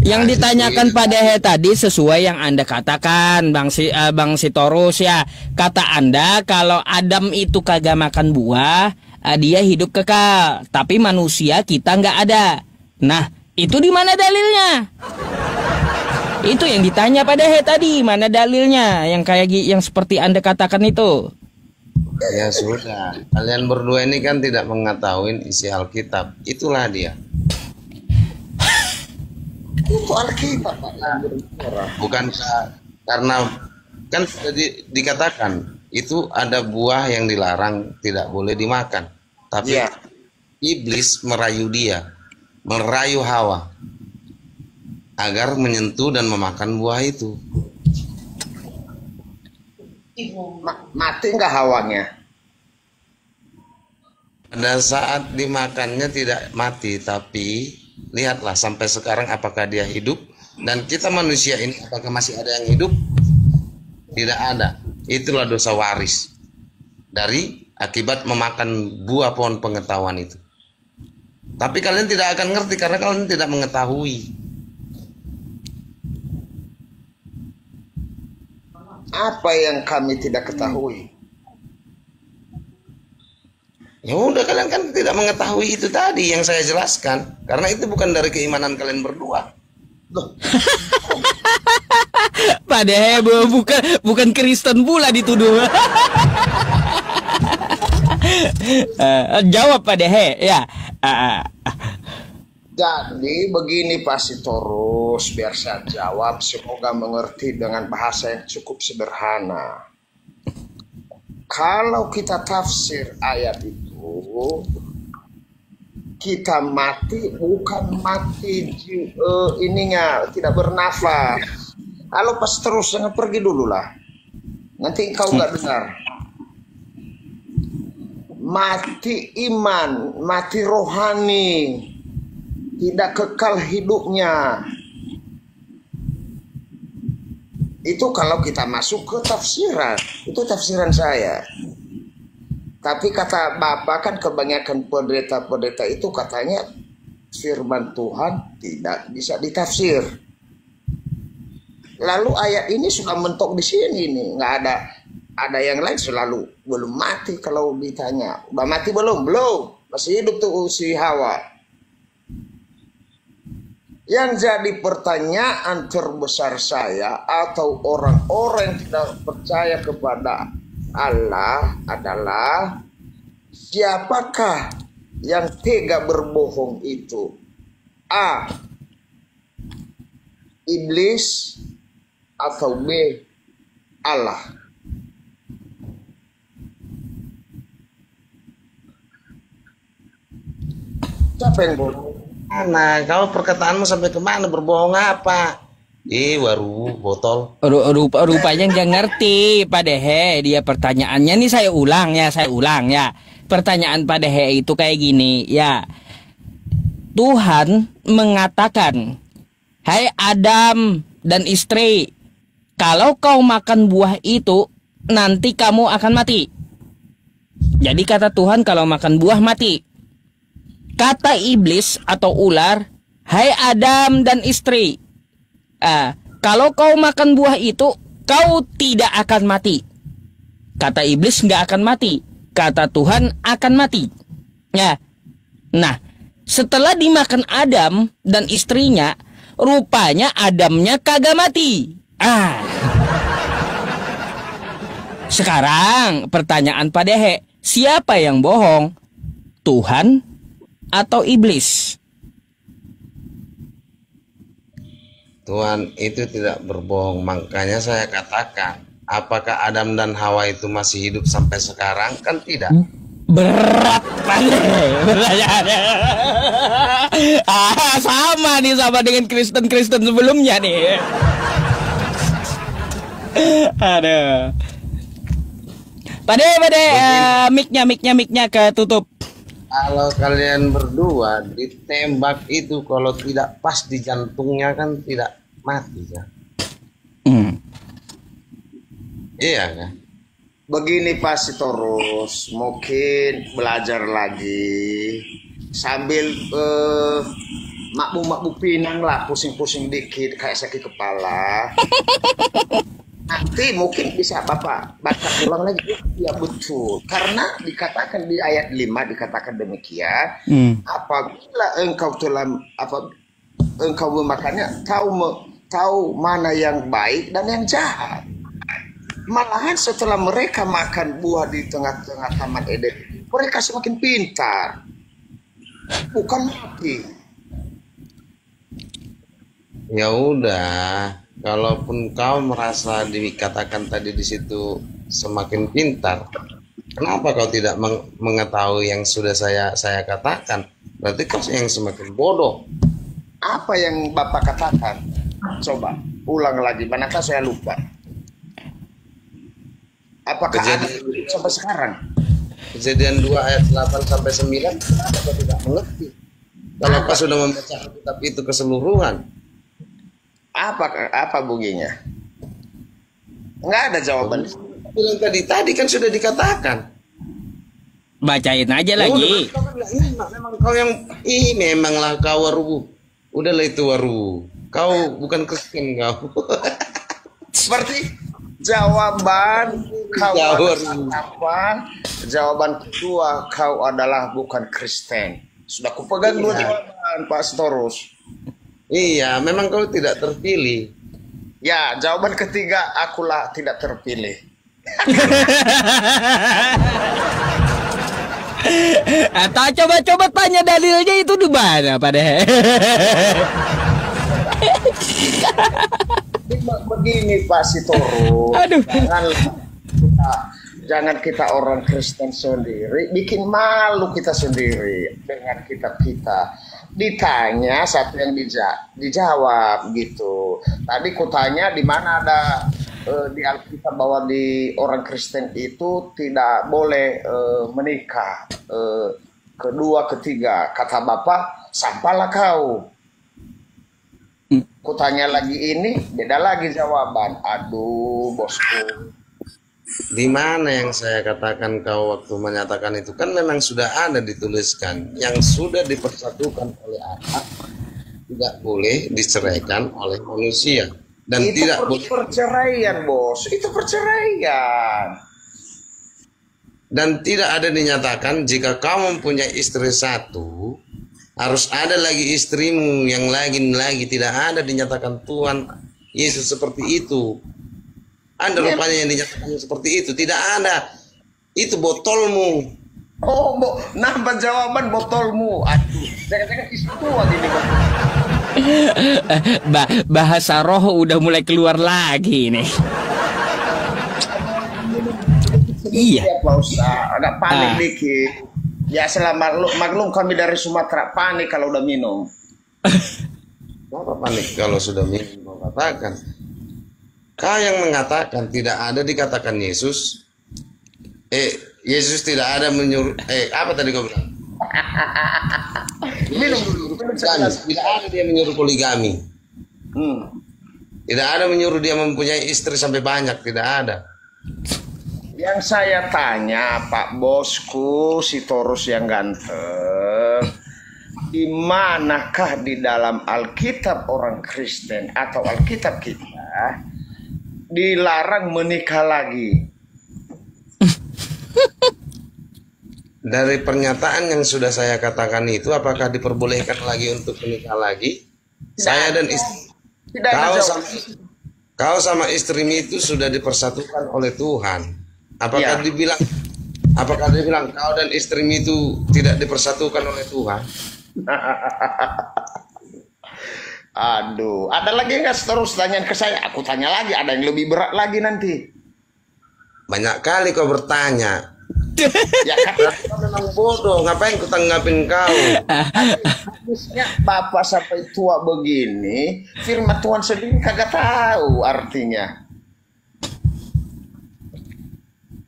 Yang ditanyakan Pak Dehe tadi sesuai yang Anda katakan, Bang Sitorus ya. Kata Anda kalau Adam itu kagak makan buah, dia hidup kekal. Tapi manusia kita nggak ada. Nah, itu di mana dalilnya? Itu yang ditanya Pak Dehe tadi, mana dalilnya? Yang seperti Anda katakan itu. Ya sudah, kalian berdua ini kan tidak mengetahui isi Alkitab. Itulah dia. Itu Alkitab Pak. Bukan karena kan sudah dikatakan itu ada buah yang dilarang, tidak boleh dimakan. Tapi iblis merayu merayu Hawa agar menyentuh dan memakan buah itu. Mati nggak Hawanya? Pada saat dimakannya tidak mati, tapi lihatlah sampai sekarang apakah dia hidup, dan kita manusia ini apakah masih ada yang hidup? Tidak ada. Itulah dosa waris dari akibat memakan buah pohon pengetahuan itu. Tapi kalian tidak akan ngerti karena kalian tidak mengetahui. Apa yang kami tidak ketahui? Ya udah, kalian kan tidak mengetahui itu tadi yang saya jelaskan, karena itu bukan dari keimanan kalian berdua. Loh, Padahal bukan Kristen pula dituduh. Jawab padahal ya. Jadi begini Pak Sitorus, biar saya jawab, semoga mengerti dengan bahasa yang cukup sederhana. Kalau kita tafsir ayat itu, kita mati bukan mati ininya tidak bernafas. Halo Pak Sitorus, jangan pergi dulu lah, nanti engkau nggak dengar. Mati iman, mati rohani, tidak kekal hidupnya. Itu kalau kita masuk ke tafsiran, itu tafsiran saya. Tapi kata Bapak kan kebanyakan pendeta-pendeta itu katanya firman Tuhan tidak bisa ditafsir. Lalu ayat ini sudah mentok di sini nih, nggak ada yang lain, selalu belum mati. Kalau ditanya udah mati belum, masih hidup tuh si Hawa. Yang jadi pertanyaan terbesar saya atau orang-orang yang tidak percaya kepada Allah adalah, siapakah yang tega berbohong itu? A. Iblis atau B. Allah? Siapa yang bohong? Nah, kau perkataanmu sampai kemana? Berbohong apa? Waru botol. Rupanya nggak ngerti padahal dia pertanyaannya nih, saya ulang ya. Pertanyaan padahal itu kayak gini ya. Tuhan mengatakan, hai Adam dan istri, kalau kau makan buah itu nanti kamu akan mati. Jadi kata Tuhan kalau makan buah mati. Kata iblis atau ular, hai Adam dan istri, kalau kau makan buah itu, kau tidak akan mati. Kata iblis nggak akan mati. Kata Tuhan akan mati. Ya. Nah, setelah dimakan Adam dan istrinya, rupanya Adamnya kagak mati. Sekarang pertanyaan padahal, siapa yang bohong? Tuhan atau iblis? Tuhan itu tidak berbohong, makanya saya katakan, apakah Adam dan Hawa itu masih hidup sampai sekarang? Kan tidak. Berat pertanyaannya. Sama nih sama dengan Kristen sebelumnya nih. Aduh. Mic-nya ketutup. Kalau kalian berdua ditembak itu, kalau tidak pas di jantungnya kan tidak mati ya. Iya kan? Begini Pak Sitorus, mungkin belajar lagi sambil makbuk pinang lah, pusing-pusing dikit kayak sakit kepala. Nanti mungkin bisa Bapak baca ulang lagi. Ya betul, karena dikatakan di ayat 5 dikatakan demikian. Apabila engkau telah engkau memakannya, tahu mana yang baik dan yang jahat. Malahan setelah mereka makan buah di tengah-tengah Taman Eden, mereka semakin pintar, bukan mati. Ya udah, kalaupun kau merasa dikatakan tadi di situ semakin pintar, kenapa kau tidak mengetahui yang sudah saya katakan? Berarti kau yang semakin bodoh. Apa yang Bapak katakan? Coba ulang lagi, manakah saya lupa. Apakah ada sampai sekarang? Kejadian 2 ayat 8 sampai 9, kenapa kau tidak mengerti? Kalau kau sudah membaca kitab itu keseluruhan. Apa bunyinya? Enggak ada jawaban. Bilang tadi kan sudah dikatakan. Bacain aja lagi. Memang kau yang memanglah kau waru. Udahlah itu waru. Kau bukan Kristen kau. Seperti jawaban kau Jawab. apa? Jawaban kedua, kau adalah bukan Kristen. Sudah kupegang dua jawaban, Pak Sitorus. Iya, memang kau tidak terpilih. Ya, jawaban ketiga, akulah tidak terpilih. Atau coba-coba tanya dalilnya itu di mana, Pak Dehe? Begini Pak Sitorus. Aduh. Jangan kita orang Kristen sendiri bikin malu kita sendiri dengan kita. Ditanya satu yang dijawab gitu. Tadi kutanya di mana ada di Alkitab bahwa di orang Kristen itu tidak boleh menikah. Kedua, ketiga, kata Bapak, sampailah kau. Kutanya lagi ini, beda lagi jawaban. Aduh, bosku. Di mana yang saya katakan kau waktu menyatakan itu kan memang sudah ada dituliskan yang sudah dipersatukan oleh Allah tidak boleh diceraikan oleh manusia dan itu tidak boleh perceraian, bos. Itu perceraian. dan tidak ada dinyatakan jika kau mempunyai istri satu harus ada lagi istrimu yang lagi tidak ada dinyatakan Tuhan Yesus seperti itu. Ada rupanya yang dinyatakan seperti itu. Tidak ada. Itu botolmu. Oh, nambah jawaban botolmu. Aduh, jangan-jangan istri tua gini, bos. Bahasa roh udah mulai keluar lagi nih. Iya. Ya, Pak Ustaz, agak panik dikit. Ya, selama maklum kami dari Sumatera, panik kalau udah minum. Kenapa panik kalau sudah minum? Mau katakan kau yang mengatakan tidak ada dikatakan Yesus. Yesus tidak ada menyuruh. Apa tadi kau bilang? Minum dulu. Tidak ada dia menyuruh poligami. Tidak ada menyuruh dia mempunyai istri sampai banyak. Tidak ada. Yang saya tanya, Pak Bosku, Sitorus yang ganteng, di manakah di dalam Alkitab orang Kristen atau Alkitab kita dilarang menikah lagi? Dari pernyataan yang sudah saya katakan itu, apakah diperbolehkan lagi untuk menikah lagi? Saya dan istri. Tidak ada Kau sama istrimu itu sudah dipersatukan oleh Tuhan. Apakah dibilang kau dan istrimu itu tidak dipersatukan oleh Tuhan? Aduh, ada lagi nggak terus tanyain ke saya? Aku tanya lagi, ada yang lebih berat lagi nanti. Banyak kali kau bertanya. Ya kan, Kau memang bodoh, ngapain ku tanggapin kau? habisnya Bapak sampai tua begini, firman Tuhan sendiri kagak tahu artinya.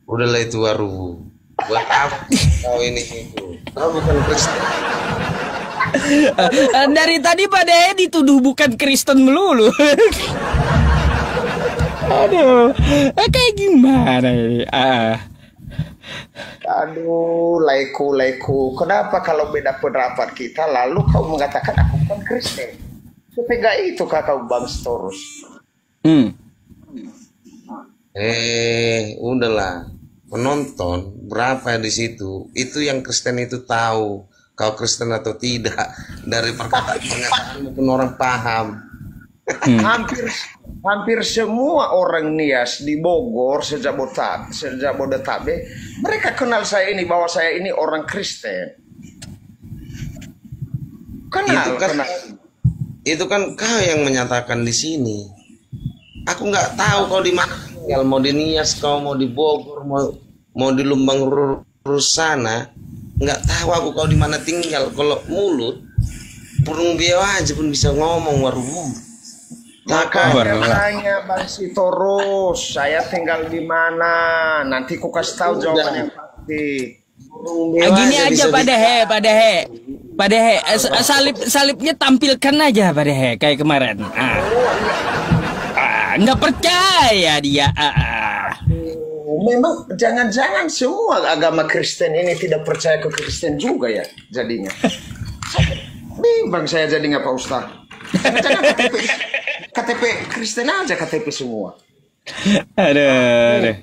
Udahlah itu waru. Buat apa kau ini itu? Kau bukan Kristen. Dari tadi Pak Dehe dituduh bukan Kristen melulu. Aduh, kayak gimana ini? Aduh, laiku. Kenapa kalau beda pendapat kita lalu kau mengatakan aku bukan Kristen? Sepega itu kau Bang Sitorus. Udahlah. Penonton berapa di situ? Itu yang Kristen itu tahu kau Kristen atau tidak dari perkataan maupun orang paham. Hampir semua orang Nias di Bogor, Jabodetabek, mereka kenal saya ini bahwa saya ini orang Kristen. Kenal. Itu kan kau yang menyatakan di sini. Aku nggak tahu kau di mana tinggal, mau di Nias, kau mau di Bogor, mau di Lumbang Rusana, nggak tahu aku kau di mana tinggal. Kalau mulut, burung beo aja pun bisa ngomong waru. Makanya tanya Bang Sitorus, saya tinggal di mana? Nanti ku kasih tahu jawabannya pasti. Gini aja Pak Dehe, salibnya tampilkan aja Pak Dehe kayak kemarin. Nggak percaya dia. Memang jangan-jangan semua agama Kristen ini tidak percaya ke Kristen juga ya jadinya. Bimbang saya jadinya Pak Ustaz. KTP Kristen aja KTP semua. Aduh.